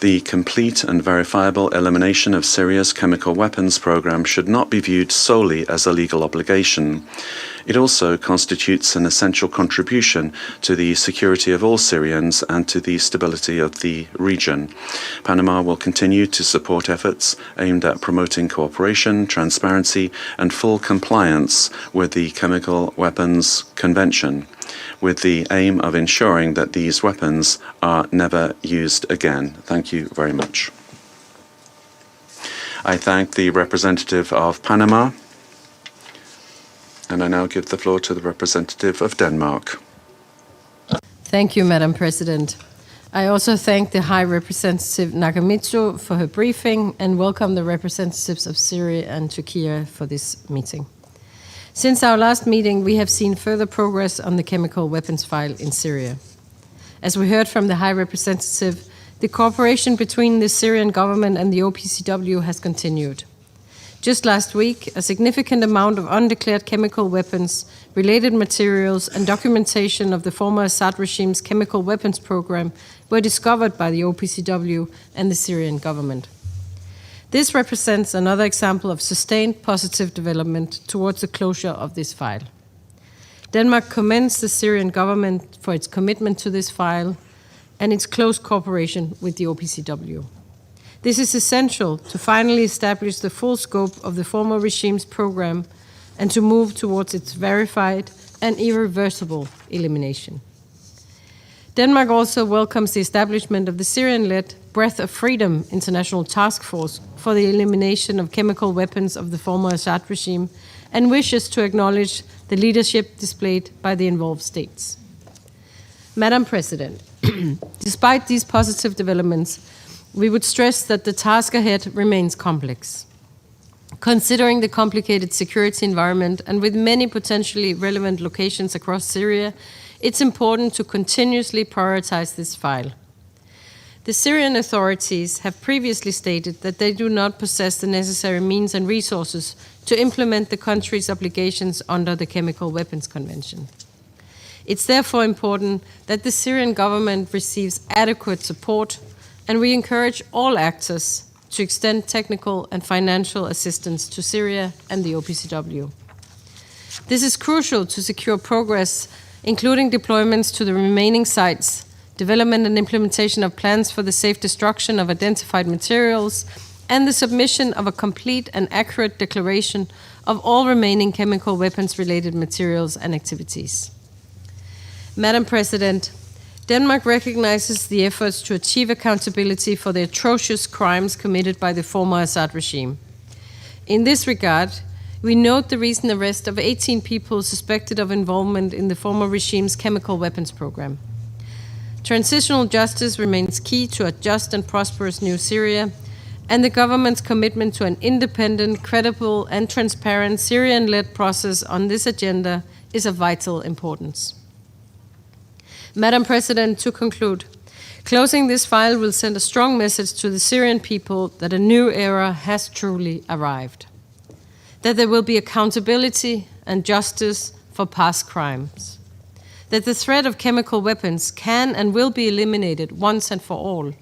[SPEAKER 1] the complete and verifiable elimination of Syria's chemical weapons program should not be viewed solely as a legal obligation. It also constitutes an essential contribution to the security of all Syrians and to the stability of the region. Panama will continue to support efforts aimed at promoting cooperation, transparency, and full compliance with the Chemical Weapons Convention, with the aim of ensuring that these weapons are never used again. Thank you very much. I thank the representative of Panama, and I now give the floor to the representative of Denmark.
[SPEAKER 8] Thank you, Madam President. I also thank the High Representative Nakamitsu for her briefing and welcome the representatives of Syria and Turkey for this meeting. Since our last meeting, we have seen further progress on the chemical weapons file in Syria. As we heard from the High Representative, the cooperation between the Syrian government and the OPCW has continued. Just last week, a significant amount of undeclared chemical weapons, related materials, and documentation of the former Assad regime's chemical weapons program were discovered by the OPCW and the Syrian government. This represents another example of sustained positive development towards the closure of this file. Denmark commends the Syrian government for its commitment to this file and its close cooperation with the OPCW. This is essential to finally establish the full scope of the former regime's program and to move towards its verified and irreversible elimination. Denmark also welcomes the establishment of the Syrian-led Breath of Freedom International Task Force for the elimination of chemical weapons of the former Assad regime and wishes to acknowledge the leadership displayed by the involved states. Madam President, despite these positive developments, we would stress that the task ahead remains complex. Considering the complicated security environment and with many potentially relevant locations across Syria, it's important to continuously prioritize this file. The Syrian authorities have previously stated that they do not possess the necessary means and resources to implement the country's obligations under the Chemical Weapons Convention. It's therefore important that the Syrian government receives adequate support, and we encourage all actors to extend technical and financial assistance to Syria and the OPCW. This is crucial to secure progress, including deployments to the remaining sites, development and implementation of plans for the safe destruction of identified materials, and the submission of a complete and accurate declaration of all remaining chemical weapons-related materials and activities. Madam President, Denmark recognizes the efforts to achieve accountability for the atrocious crimes committed by the former Assad regime. In this regard, we note the recent arrest of 18 people suspected of involvement in the former regime's chemical weapons program. Transitional justice remains key to a just and prosperous new Syria, and the government's commitment to an independent, credible, and transparent Syrian-led process on this agenda is of vital importance. Madam President, to conclude, closing this file will send a strong message to the Syrian people that a new era has truly arrived, that there will be accountability and justice for past crimes, that the threat of chemical weapons can and will be eliminated once and for all.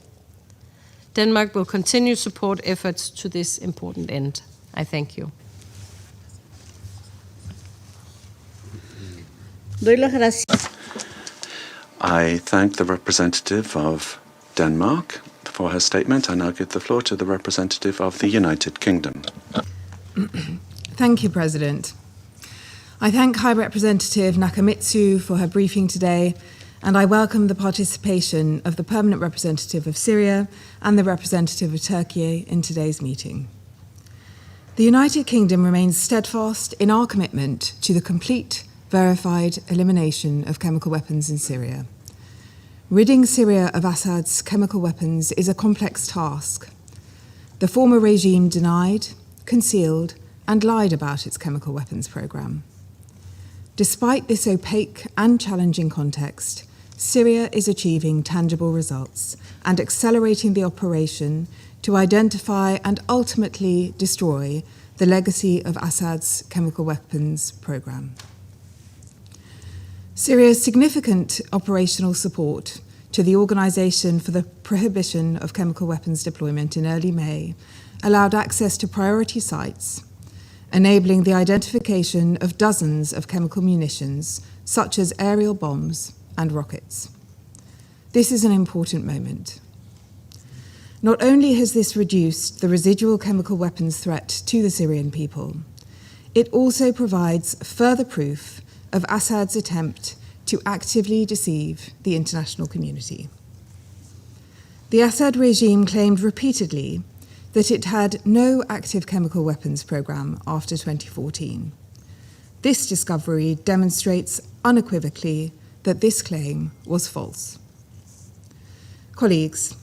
[SPEAKER 8] Denmark will continue to support efforts to this important end. I thank you.
[SPEAKER 9] Doy las gracias.
[SPEAKER 1] I thank the representative of Denmark for her statement. I now give the floor to the representative of the United Kingdom.
[SPEAKER 10] Thank you, President. I thank High Representative Nakamitsu for her briefing today, and I welcome the participation of the Permanent Representative of Syria and the representative of Turkey in today's meeting. The United Kingdom remains steadfast in our commitment to the complete, verified elimination of chemical weapons in Syria. Ridding Syria of Assad's chemical weapons is a complex task. The former regime denied, concealed, and lied about its chemical weapons program. Despite this opaque and challenging context, Syria is achieving tangible results and accelerating the operation to identify and ultimately destroy the legacy of Assad's chemical weapons program. Syria's significant operational support to the Organization for the Prohibition of Chemical Weapons Deployment in early May allowed access to priority sites, enabling the identification of dozens of chemical munitions, such as aerial bombs and rockets. This is an important moment. Not only has this reduced the residual chemical weapons threat to the Syrian people, it also provides further proof of Assad's attempt to actively deceive the international community. The Assad regime claimed repeatedly that it had no active chemical weapons program after 2014. This discovery demonstrates unequivocally that this claim was false. Colleagues,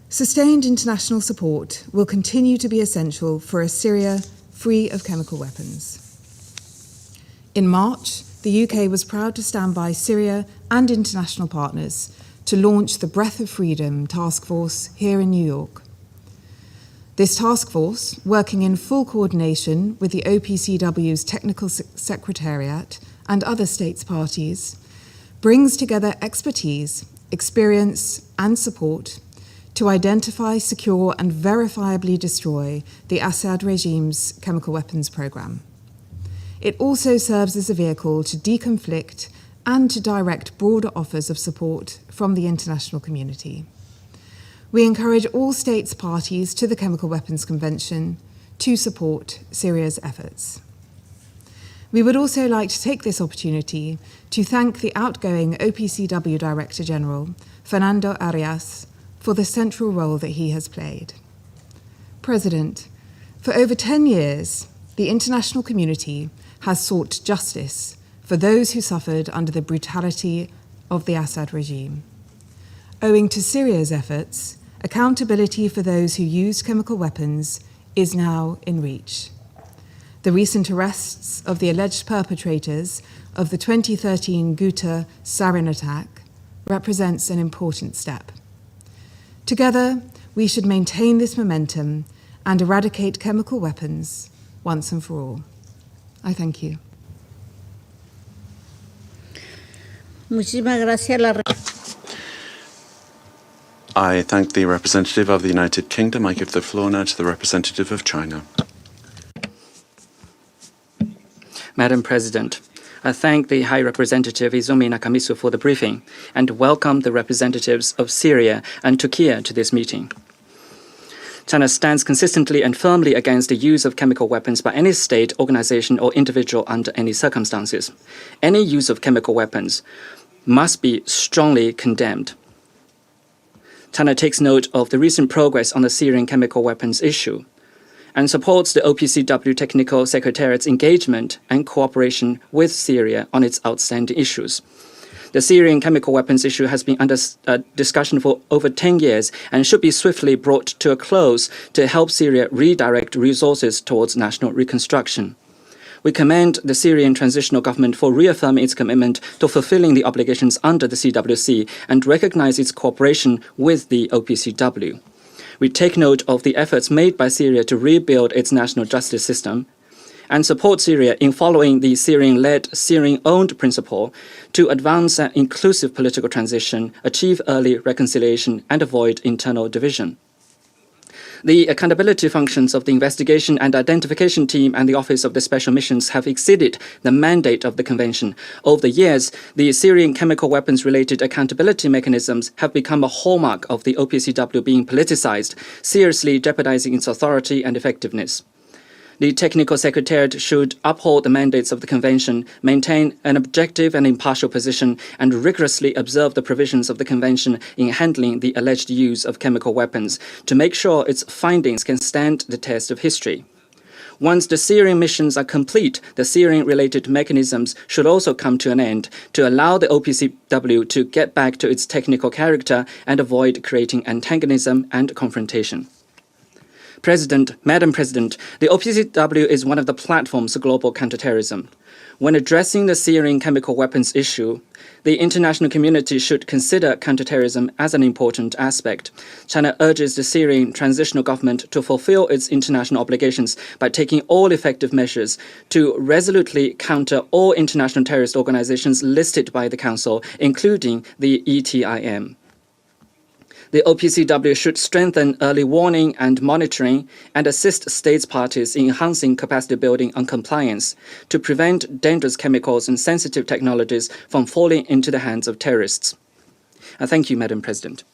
[SPEAKER 10] sustained international support will continue to be essential for a Syria free of chemical weapons. In March, the UK was proud to stand by Syria and international partners to launch the Breath of Freedom task force here in New York. This task force, working in full coordination with the OPCW's Technical Secretariat and other states parties, brings together expertise, experience, and support to identify, secure, and verifiably destroy the Assad regime's chemical weapons program. It also serves as a vehicle to deconflict and to direct broader offers of support from the international community. We encourage all states parties to the Chemical Weapons Convention to support Syria's efforts. We would also like to take this opportunity to thank the outgoing OPCW Director General, Fernando Arias, for the central role that he has played. President, for over 10 years, the international community has sought justice for those who suffered under the brutality of the Assad regime. Owing to Syria's efforts, accountability for those who used chemical weapons is now in reach. The recent arrests of the alleged perpetrators of the 2013 Ghouta sarin attack represents an important step. Together, we should maintain this momentum and eradicate chemical weapons once and for all. I thank you.
[SPEAKER 9] Muchísimas gracias.
[SPEAKER 1] I thank the representative of the United Kingdom. I give the floor now to the representative of China.
[SPEAKER 11] Madam President, I thank the High Representative Izumi Nakamitsu for the briefing and welcome the representatives of Syria and Turkey to this meeting. China stands consistently and firmly against the use of chemical weapons by any state, organization, or individual under any circumstances. Any use of chemical weapons must be strongly condemned. China takes note of the recent progress on the Syrian chemical weapons issue and supports the OPCW Technical Secretariat's engagement and cooperation with Syria on its outstanding issues. The Syrian chemical weapons issue has been under discussion for over 10 years and should be swiftly brought to a close to help Syria redirect resources towards national reconstruction. We commend the Syrian transitional government for reaffirming its commitment to fulfilling the obligations under the CWC and recognize its cooperation with the OPCW. We take note of the efforts made by Syria to rebuild its national justice system and support Syria in following the Syrian-led, Syrian-owned principle to advance an inclusive political transition, achieve early reconciliation, and avoid internal division. The accountability functions of the investigation and identification team and the Office of the Special Missions have exceeded the mandate of the Convention. Over the years, the Syrian chemical weapons-related accountability mechanisms have become a hallmark of the OPCW being politicized, seriously jeopardizing its authority and effectiveness. The Technical Secretariat should uphold the mandates of the Convention, maintain an objective and impartial position, and rigorously observe the provisions of the Convention in handling the alleged use of chemical weapons to make sure its findings can stand the test of history. Once the Syrian missions are complete, the Syrian-related mechanisms should also come to an end to allow the OPCW to get back to its technical character and avoid creating antagonism and confrontation. Madam President, the OPCW is one of the platforms of global counterterrorism. When addressing the Syrian chemical weapons issue, the international community should consider counterterrorism as an important aspect. China urges the Syrian transitional government to fulfill its international obligations by taking all effective measures to resolutely counter all international terrorist organizations listed by the Council, including the ETIM. The OPCW should strengthen early warning and monitoring and assist states parties in enhancing capacity building on compliance to prevent dangerous chemicals and sensitive technologies from falling into the hands of terrorists. Thank you, Madam President.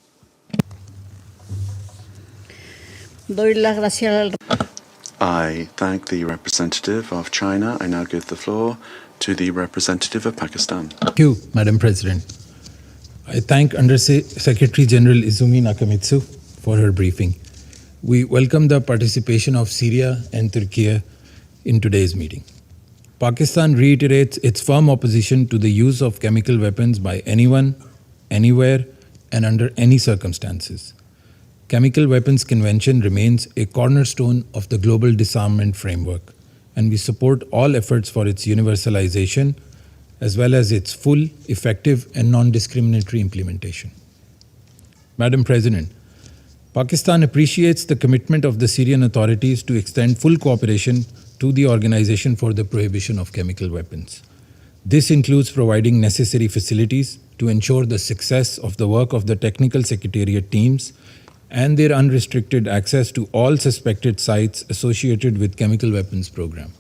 [SPEAKER 1] I thank the representative of China. I now give the floor to the representative of Pakistan.
[SPEAKER 12] Thank you, Madam President. I thank Under-Secretary General Izumi Nakamitsu for her briefing. We welcome the participation of Syria and Turkey in today's meeting. Pakistan reiterates its firm opposition to the use of chemical weapons by anyone, anywhere, and under any circumstances. Chemical Weapons Convention remains a cornerstone of the global disarmament framework, and we support all efforts for its universalization as well as its full, effective, and non-discriminatory implementation. Madam President, Pakistan appreciates the commitment of the Syrian authorities to extend full cooperation to the Organization for the Prohibition of Chemical Weapons. This includes providing necessary facilities to ensure the success of the work of the Technical Secretariat teams and their unrestricted access to all suspected sites associated with chemical weapons program.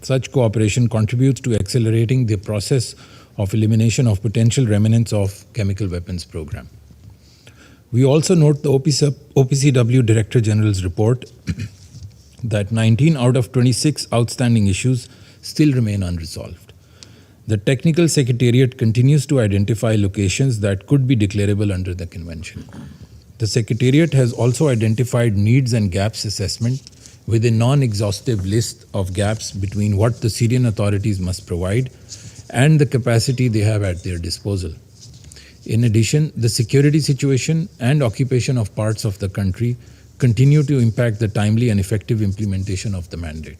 [SPEAKER 12] Such cooperation contributes to accelerating the process of elimination of potential remnants of chemical weapons program. We also note the OPCW Director General's report that 19 out of 26 outstanding issues still remain unresolved. The Technical Secretariat continues to identify locations that could be declarable under the Convention. The Secretariat has also identified needs and gaps assessment with a non-exhaustive list of gaps between what the Syrian authorities must provide and the capacity they have at their disposal. In addition, the security situation and occupation of parts of the country continue to impact the timely and effective implementation of the mandate.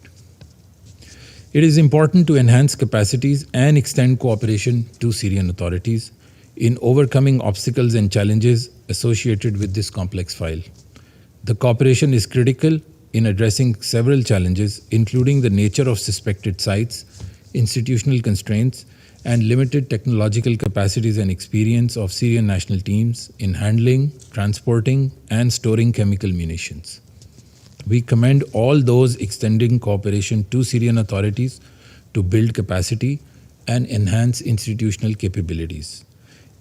[SPEAKER 12] It is important to enhance capacities and extend cooperation to Syrian authorities in overcoming obstacles and challenges associated with this complex file. The cooperation is critical in addressing several challenges, including the nature of suspected sites, institutional constraints, and limited technological capacities and experience of Syrian national teams in handling, transporting, and storing chemical munitions. We commend all those extending cooperation to Syrian authorities to build capacity and enhance institutional capabilities.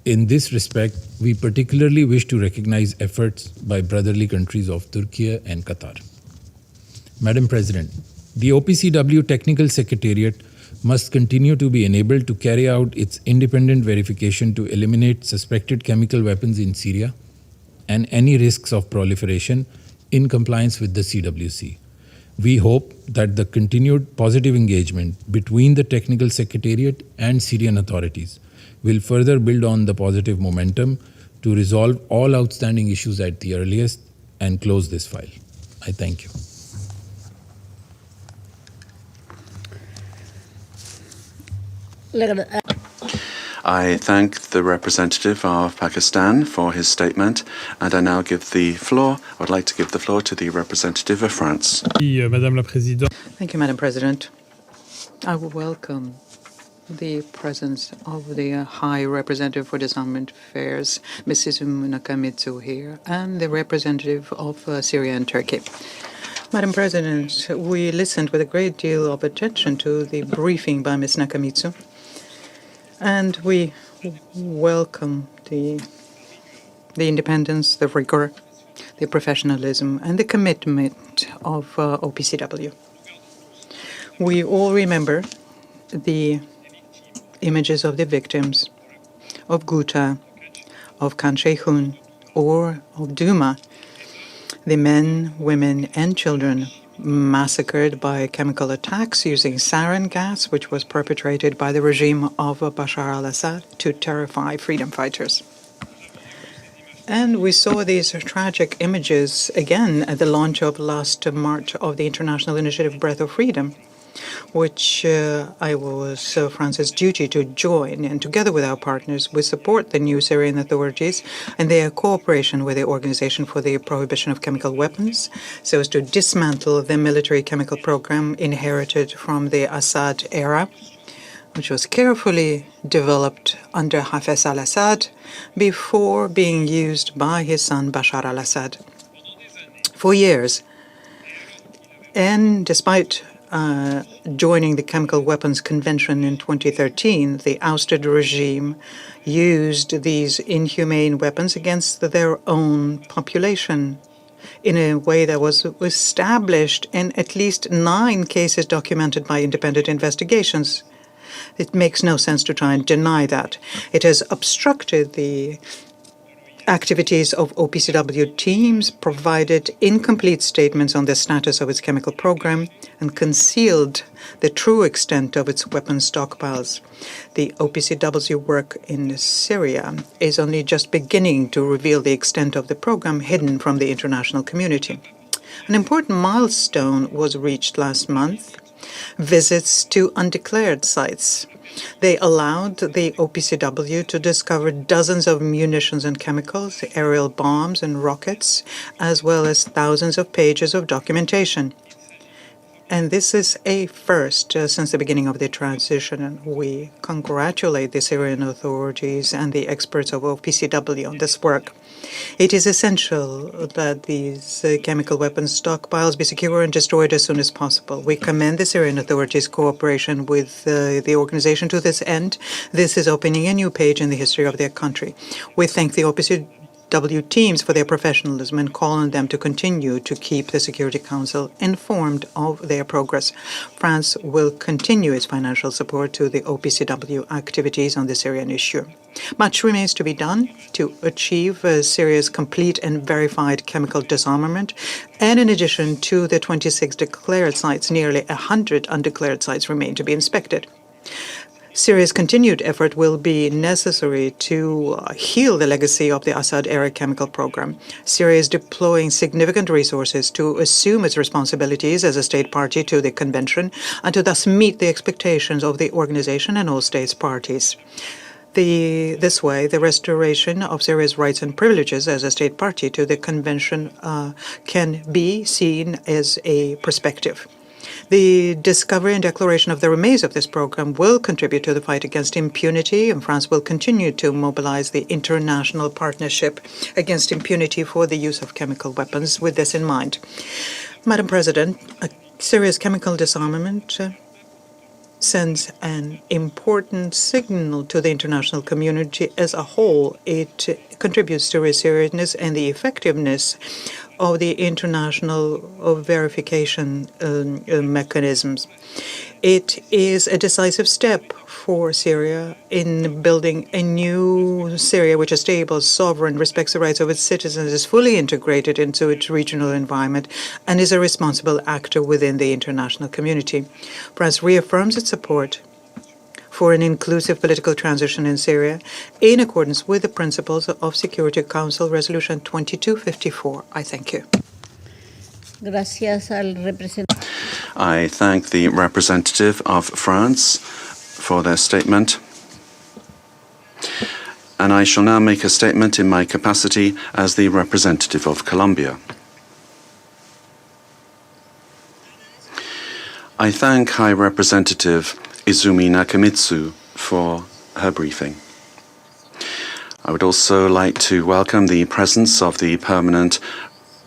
[SPEAKER 12] In this respect, we particularly wish to recognize efforts by brotherly countries of Turkey and Qatar. Madam President, the OPCW Technical Secretariat must continue to be enabled to carry out its independent verification to eliminate suspected chemical weapons in Syria and any risks of proliferation in compliance with the CWC. We hope that the continued positive engagement between the Technical Secretariat and Syrian authorities will further build on the positive momentum to resolve all outstanding issues at the earliest and close this file. I thank you.
[SPEAKER 1] I thank the representative of Pakistan for his statement, and I now give the floor, I would like to give the floor to the representative of France.
[SPEAKER 3] Thank you, Madam President. I welcome the presence of the High Representative for Disarmament Affairs, Mrs. Nakamitsu here, and the representative of Syria and Turkey. Madam President, we listened with a great deal of attention to the briefing by Ms. Nakamitsu, and we welcome the independence, the rigor, the professionalism, and the commitment of OPCW. We all remember the images of the victims of Ghouta, of Khan Sheikhoun, or of Douma, the men, women, and children massacred by chemical attacks using sarin gas, which was perpetrated by the regime of Bashar al-Assad to terrify freedom fighters. And we saw these tragic images again at the launch of last March of the international initiative Breath of Freedom, which I was France's duty to join. And together with our partners, we support the new Syrian authorities and their cooperation with the Organization for the Prohibition of Chemical Weapons so as to dismantle the military chemical program inherited from the Assad era, which was carefully developed under Hafez al-Assad before being used by his son Bashar al-Assad. For years, and despite joining the Chemical Weapons Convention in 2013, the ousted regime used these inhumane weapons against their own population in a way that was established in at least 9 cases documented by independent investigations. It makes no sense to try and deny that. It has obstructed the activities of OPCW teams, provided incomplete statements on the status of its chemical program, and concealed the true extent of its weapons stockpiles. The OPCW work in Syria is only just beginning to reveal the extent of the program hidden from the international community. An important milestone was reached last month: visits to undeclared sites. They allowed the OPCW to discover dozens of munitions and chemicals, aerial bombs and rockets, as well as thousands of pages of documentation. And this is a first since the beginning of the transition, and we congratulate the Syrian authorities and the experts of OPCW on this work. It is essential that these chemical weapons stockpiles be secure and destroyed as soon as possible. We commend the Syrian authorities' cooperation with the organization to this end. This is opening a new page in the history of their country. We thank the OPCW teams for their professionalism and call on them to continue to keep the Security Council informed of their progress. France will continue its financial support to the OPCW activities on the Syrian issue. Much remains to be done to achieve Syria's complete and verified chemical disarmament, and in addition to the 26 declared sites, nearly 100 undeclared sites remain to be inspected. Syria's continued effort will be necessary to heal the legacy of the Assad-era chemical program. Syria is deploying significant resources to assume its responsibilities as a state party to the convention and to thus meet the expectations of the organization and all states parties. This way, the restoration of Syria's rights and privileges as a state party to the convention can be seen as a perspective. The discovery and declaration of the remains of this program will contribute to the fight against impunity, and France will continue to mobilize the international partnership against impunity for the use of chemical weapons with this in mind. Madam President, Syria's chemical disarmament sends an important signal to the international community as a whole. It contributes to the seriousness and the effectiveness of the international verification mechanisms. It is a decisive step for Syria in building a new Syria which is stable, sovereign, respects the rights of its citizens, is fully integrated into its regional environment, and is a responsible actor within the international community. France reaffirms its support for an inclusive political transition in Syria in accordance with the principles of Security Council Resolution 2254. I thank you.
[SPEAKER 1] I thank the representative of France for their statement. And I shall now make a statement in my capacity as the representative of Colombia. I thank High Representative Izumi Nakamitsu for her briefing. I would also like to welcome the presence of the permanent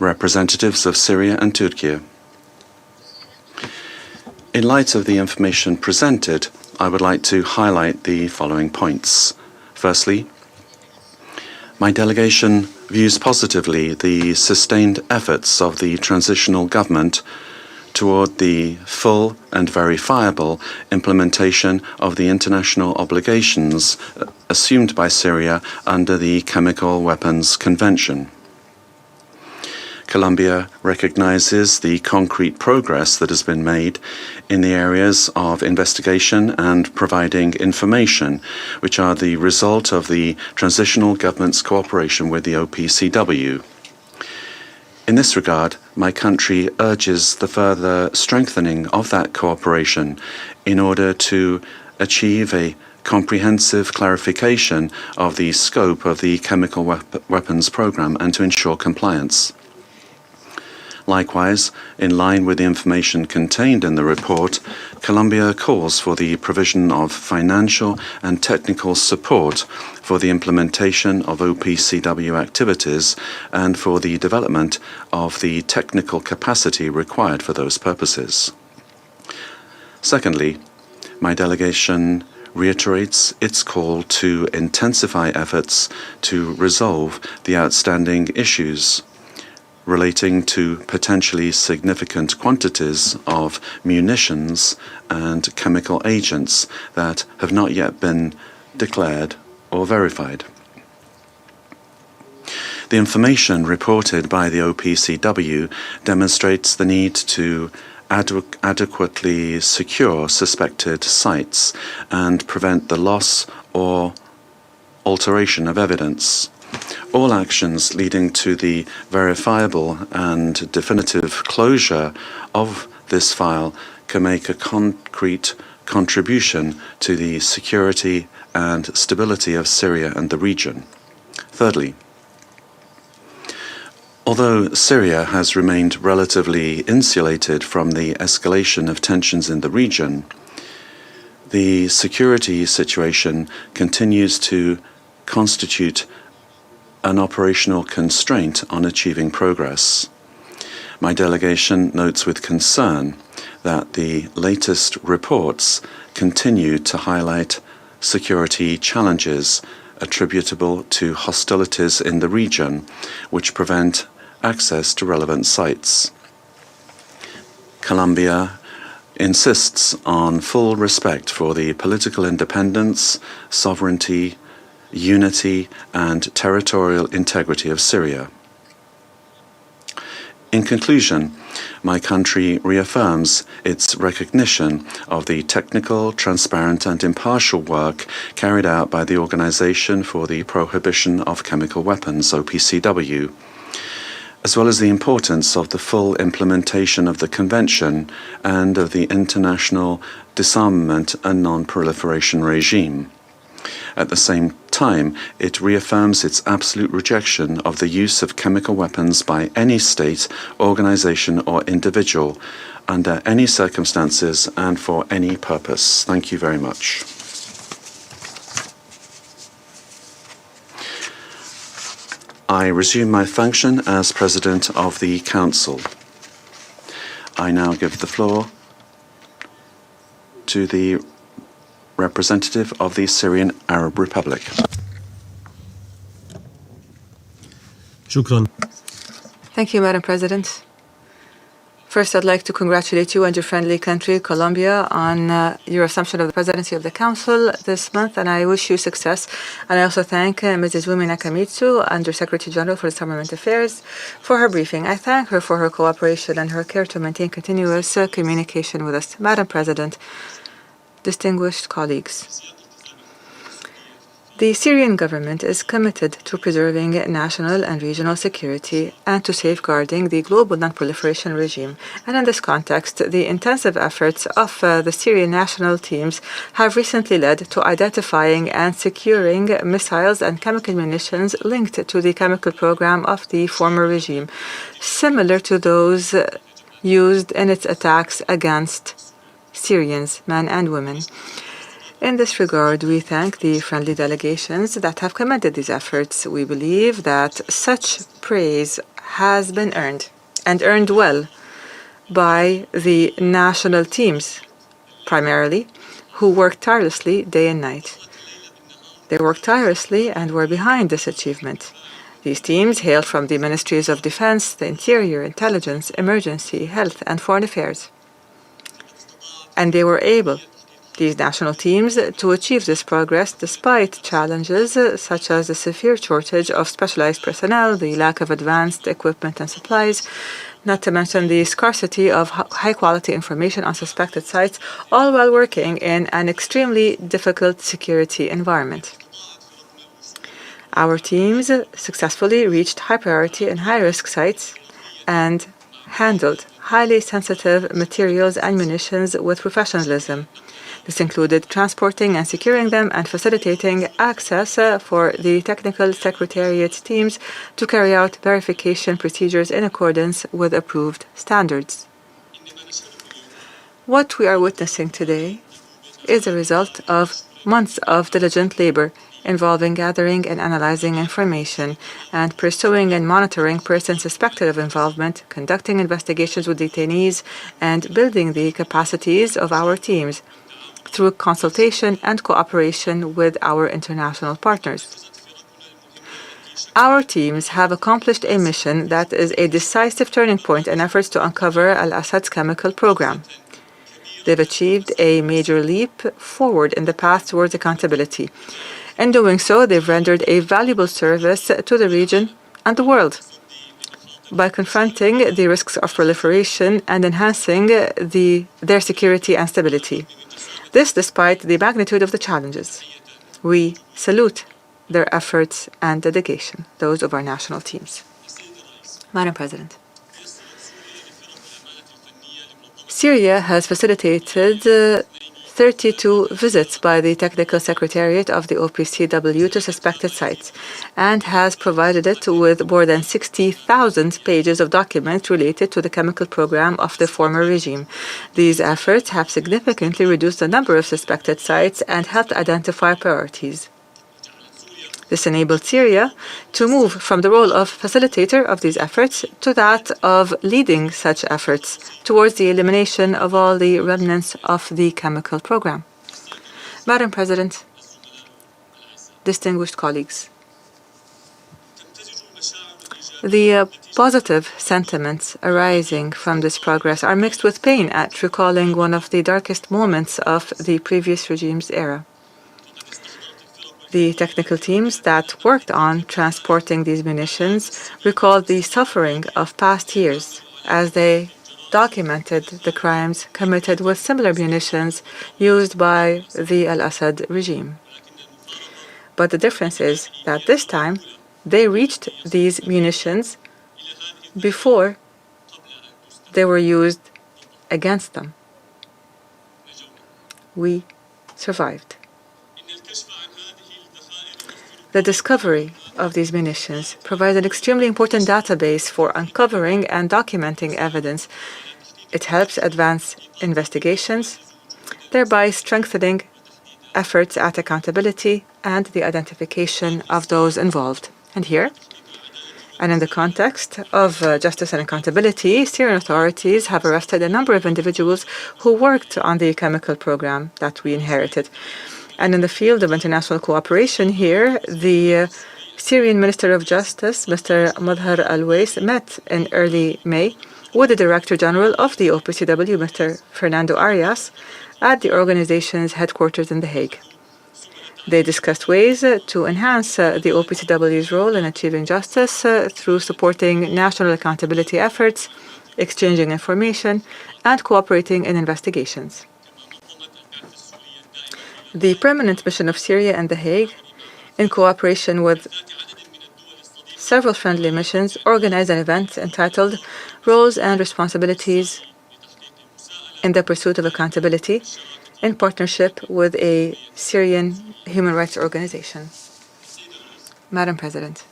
[SPEAKER 1] representatives of Syria and Turkey. In light of the information presented, I would like to highlight the following points. Firstly, my delegation views positively the sustained efforts of the transitional government toward the full and verifiable implementation of the international obligations assumed by Syria under the Chemical Weapons Convention. Colombia recognizes the concrete progress that has been made in the areas of investigation and providing information, which are the result of the transitional government's cooperation with the OPCW. In this regard, my country urges the further strengthening of that cooperation in order to achieve a comprehensive clarification of the scope of the chemical weapons program and to ensure compliance. Likewise, in line with the information contained in the report, Colombia calls for the provision of financial and technical support for the implementation of OPCW activities and for the development of the technical capacity required for those purposes. Secondly, my delegation reiterates its call to intensify efforts to resolve the outstanding issues relating to potentially significant quantities of munitions and chemical agents that have not yet been declared or verified. The information reported by the OPCW demonstrates the need to adequately secure suspected sites and prevent the loss or alteration of evidence. All actions leading to the verifiable and definitive closure of this file can make a concrete contribution to the security and stability of Syria and the region. Thirdly, although Syria has remained relatively insulated from the escalation of tensions in the region, the security situation continues to constitute an operational constraint on achieving progress. My delegation notes with concern that the latest reports continue to highlight security challenges attributable to hostilities in the region, which prevent access to relevant sites. Colombia insists on full respect for the political independence, sovereignty, unity and territorial integrity of Syria. In conclusion, my country reaffirms its recognition of the technical, transparent and impartial work carried out by the Organization for the Prohibition of Chemical Weapons, OPCW, as well as the importance of the full implementation of the Convention and of the international disarmament and non-proliferation regime. At the same time, it reaffirms its absolute rejection of the use of chemical weapons by any state, organization, or individual under any circumstances and for any purpose. Thank you very much. I resume my function as President of the Council. I now give the floor to the representative of the Syrian Arab Republic.
[SPEAKER 13] Shukran.
[SPEAKER 14] Thank you, Madam President. First, I'd like to congratulate you and your friendly country, Colombia, on your assumption of the presidency of the Council this month, and I wish you success. And I also thank Mrs. Izumi Nakamitsu, Under Secretary General for Disarmament Affairs, for her briefing. I thank her for her cooperation and her care to maintain continuous communication with us. Madam President, distinguished colleagues, the Syrian government is committed to preserving national and regional security and to safeguarding the global non-proliferation regime. And in this context, the intensive efforts of the Syrian national teams have recently led to identifying and securing missiles and chemical munitions linked to the chemical program of the former regime, similar to those used in its attacks against Syrians, men and women. In this regard, we thank the friendly delegations that have commended these efforts. We believe that such praise has been earned, and earned well, by the national teams, primarily, who worked tirelessly day and night. They worked tirelessly and were behind this achievement. These teams hailed from the Ministries of Defense, the Interior, Intelligence, Emergency, Health, and Foreign Affairs. And they were able, these national teams, to achieve this progress despite challenges such as the severe shortage of specialized personnel, the lack of advanced equipment and supplies, not to mention the scarcity of high-quality information on suspected sites, all while working in an extremely difficult security environment. Our teams successfully reached high-priority and high-risk sites and handled highly sensitive materials and munitions with professionalism. This included transporting and securing them and facilitating access for the technical secretariat teams to carry out verification procedures in accordance with approved standards. What we are witnessing today is a result of months of diligent labor involving gathering and analyzing information and pursuing and monitoring persons suspected of involvement, conducting investigations with detainees, and building the capacities of our teams through consultation and cooperation with our international partners. Our teams have accomplished a mission that is a decisive turning point in efforts to uncover al-Assad's chemical program. They've achieved a major leap forward in the path towards accountability. In doing so, they've rendered a valuable service to the region and the world by confronting the risks of proliferation and enhancing their security and stability. This despite the magnitude of the challenges. We salute their efforts and dedication, those of our national teams. Madam President, Syria has facilitated 32 visits by the Technical Secretariat of the OPCW to suspected sites and has provided it with more than 60,000 pages of documents related to the chemical program of the former regime. These efforts have significantly reduced the number of suspected sites and helped identify priorities. This enabled Syria to move from the role of facilitator of these efforts to that of leading such efforts towards the elimination of all the remnants of the chemical program. Madam President, distinguished colleagues, the positive sentiments arising from this progress are mixed with pain at recalling one of the darkest moments of the previous regime's era. The technical teams that worked on transporting these munitions recalled the suffering of past years as they documented the crimes committed with similar munitions used by the al-Assad regime. But the difference is that this time they reached these munitions before they were used against them. We survived. The discovery of these munitions provides an extremely important database for uncovering and documenting evidence. It helps advance investigations, thereby strengthening efforts at accountability and the identification of those involved. And here, and in the context of justice and accountability, Syrian authorities have arrested a number of individuals who worked on the chemical program that we inherited. And in the field of international cooperation here, the Syrian Minister of Justice, Mr. Madhar Al-Weiss, met in early May with the Director General of the OPCW, Mr. Fernando Arias, at the organization's headquarters in The Hague. They discussed ways to enhance the OPCW's role in achieving justice through supporting national accountability efforts, exchanging information, and cooperating in investigations. The permanent mission of Syria and The Hague, in cooperation with several friendly missions, organized an event entitled Roles and Responsibilities in the Pursuit of Accountability, in partnership with a Syrian human rights organization. Madam President,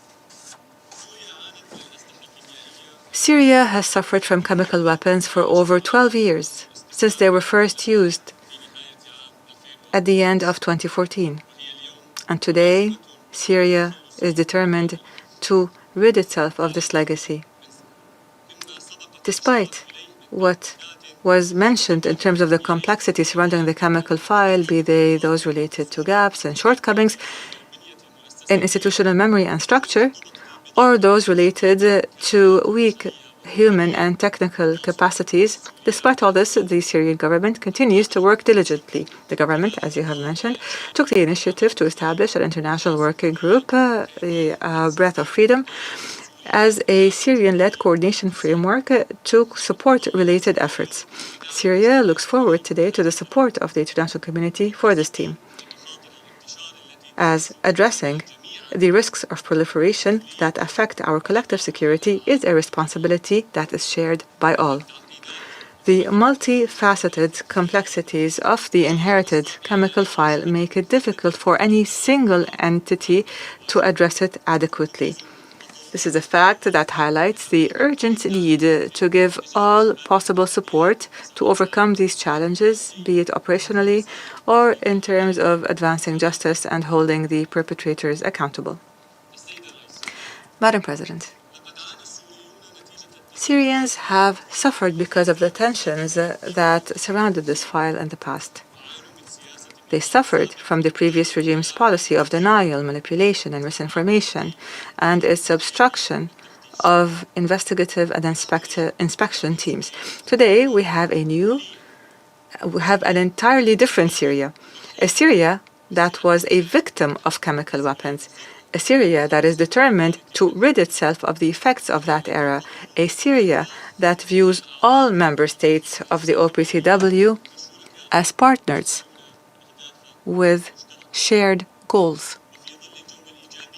[SPEAKER 14] Syria has suffered from chemical weapons for over 12 years, since they were first used at the end of 2014. And today, Syria is determined to rid itself of this legacy. Despite what was mentioned in terms of the complexity surrounding the chemical file, be they those related to gaps and shortcomings in institutional memory and structure, or those related to weak human and technical capacities. Despite all this, the Syrian government continues to work diligently. The government, as you have mentioned, took the initiative to establish an international working group, Breath of Freedom, as a Syrian-led coordination framework to support related efforts. Syria looks forward today to the support of the international community for this team, as addressing the risks of proliferation that affect our collective security is a responsibility that is shared by all. The multifaceted complexities of the inherited chemical file make it difficult for any single entity to address it adequately. This is a fact that highlights the urgent need to give all possible support to overcome these challenges, be it operationally or in terms of advancing justice and holding the perpetrators accountable. Madam President, Syrians have suffered because of the tensions that surrounded this file in the past. They suffered from the previous regime's policy of denial, manipulation, and misinformation, and its obstruction of investigative and inspection teams. Today, we have an entirely different Syria, a Syria that was a victim of chemical weapons, a Syria that is determined to rid itself of the effects of that era, a Syria that views all member states of the OPCW as partners with shared goals.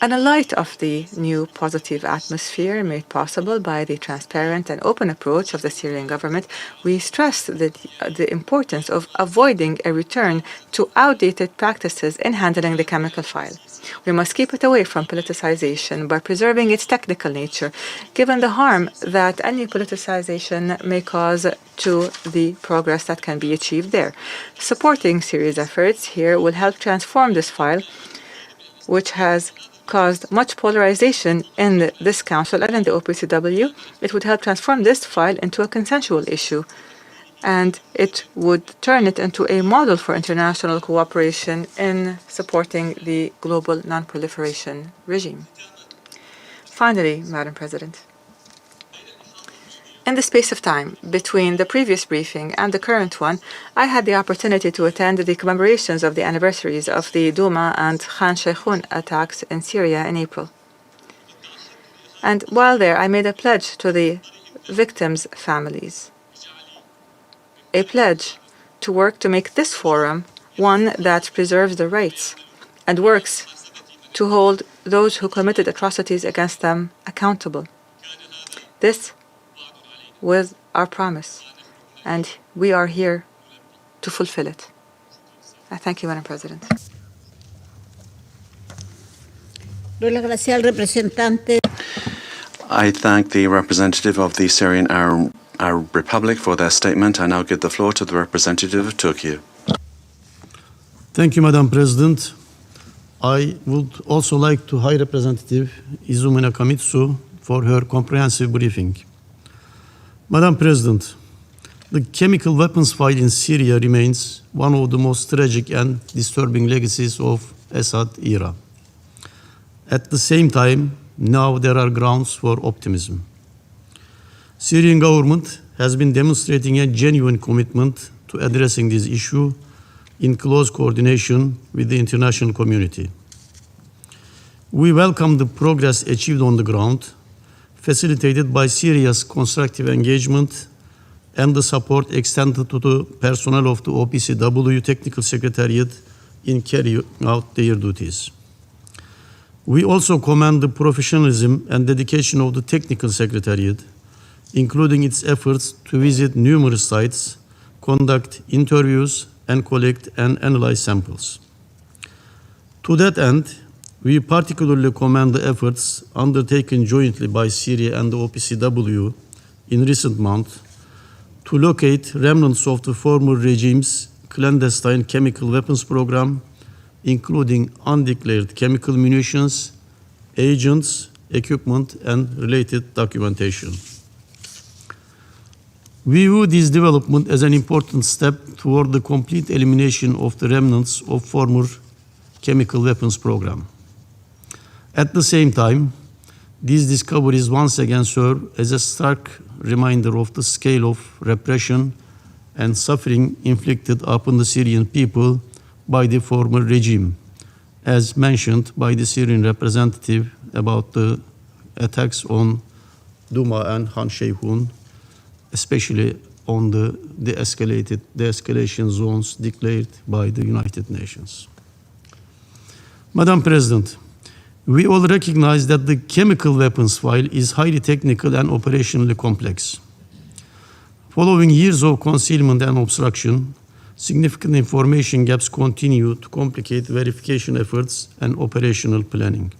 [SPEAKER 14] And in light of the new positive atmosphere made possible by the transparent and open approach of the Syrian government, we stress the importance of avoiding a return to outdated practices in handling the chemical file. We must keep it away from politicization by preserving its technical nature, given the harm that any politicization may cause to the progress that can be achieved there. Supporting Syria's efforts here will help transform this file, which has caused much polarization in this council and in the OPCW. It would help transform this file into a consensual issue, and it would turn it into a model for international cooperation in supporting the global non-proliferation regime. Finally, Madam President, in the space of time between the previous briefing and the current one, I had the opportunity to attend the commemorations of the anniversaries of the Douma and Khan Sheikhoun attacks in Syria in April. And while there, I made a pledge to the victims' families, a pledge to work to make this forum one that preserves their rights and works to hold those who committed atrocities against them accountable. This was our promise, and we are here to fulfill it. I thank you, Madam President.
[SPEAKER 1] I thank the representative of the Syrian Arab Republic for their statement. I now give the floor to the representative of Turkey.
[SPEAKER 15] Thank you, Madam President. I would also like to High Representative Izumi Nakamitsu for her comprehensive briefing. Madam President, the chemical weapons file in Syria remains one of the most tragic and disturbing legacies of Assad era. At the same time, now there are grounds for optimism. Syrian government has been demonstrating a genuine commitment to addressing this issue in close coordination with the international community. We welcome the progress achieved on the ground, facilitated by Syria's constructive engagement and the support extended to the personnel of the OPCW Technical Secretariat in carrying out their duties. We also commend the professionalism and dedication of the Technical Secretariat, including its efforts to visit numerous sites, conduct interviews, and collect and analyze samples. To that end, we particularly commend the efforts undertaken jointly by Syria and the OPCW in recent months to locate remnants of the former regime's clandestine chemical weapons program, including undeclared chemical munitions, agents, equipment, and related documentation. We view this development as an important step toward the complete elimination of the remnants of former chemical weapons program. At the same time, these discoveries once again serve as a stark reminder of the scale of repression and suffering inflicted upon the Syrian people by the former regime, as mentioned by the Syrian representative about the attacks on Douma and Han Sheikhoun, especially on the de-escalation zones declared by the United Nations. Madam President, we all recognize that the chemical weapons file is highly technical and operationally complex. Following years of concealment and obstruction, significant information gaps continue to complicate verification efforts and operational planning.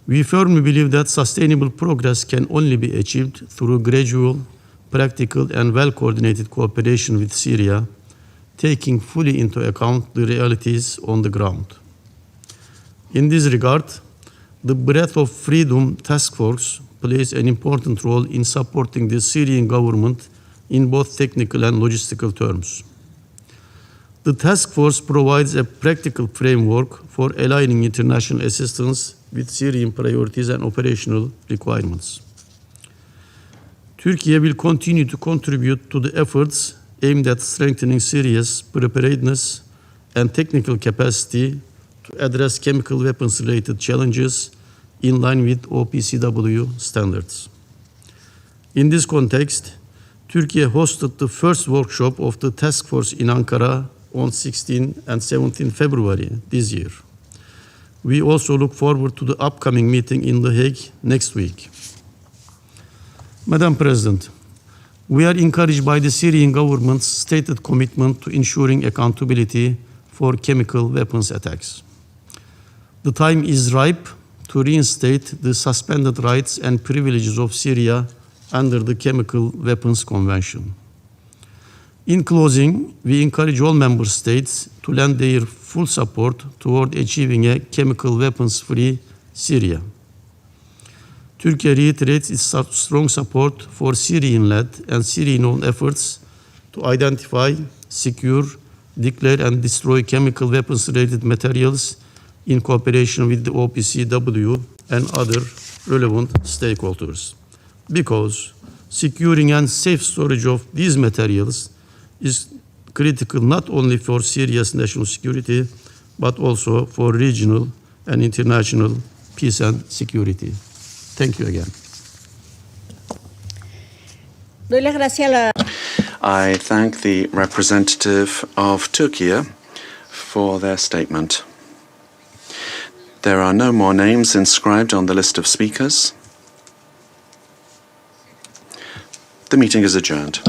[SPEAKER 15] We firmly believe that sustainable progress can only be achieved through gradual, practical, and well-coordinated cooperation with Syria, taking fully into account the realities on the ground. In this regard, the Breath of Freedom Task Force plays an important role in supporting the Syrian government in both technical and logistical terms. The task force provides a practical framework for aligning international assistance with Syrian priorities and operational requirements. Turkey will continue to contribute to the efforts aimed at strengthening Syria's preparedness and technical capacity to address chemical weapons-related challenges in line with OPCW standards. In this context, Turkey hosted the first workshop of the task force in Ankara on 16 and 17 February this year. We also look forward to the upcoming meeting in The Hague next week. Madam President, we are encouraged by the Syrian government's stated commitment to ensuring accountability for chemical weapons attacks. The time is ripe to reinstate the suspended rights and privileges of Syria under the Chemical Weapons Convention. In closing, we encourage all member states to lend their full support toward achieving a chemical weapons-free Syria. Turkey reiterates its strong support for Syrian-led and Syrian-owned efforts to identify, secure, declare, and destroy chemical weapons-related materials in cooperation with the OPCW and other relevant stakeholders. Because securing and safe storage of these materials is critical not only for Syria's national security, but also for regional and international peace and security. Thank you again.
[SPEAKER 1] I thank the representative of Turkey for their statement. There are no more names inscribed on the list of speakers. The meeting is adjourned.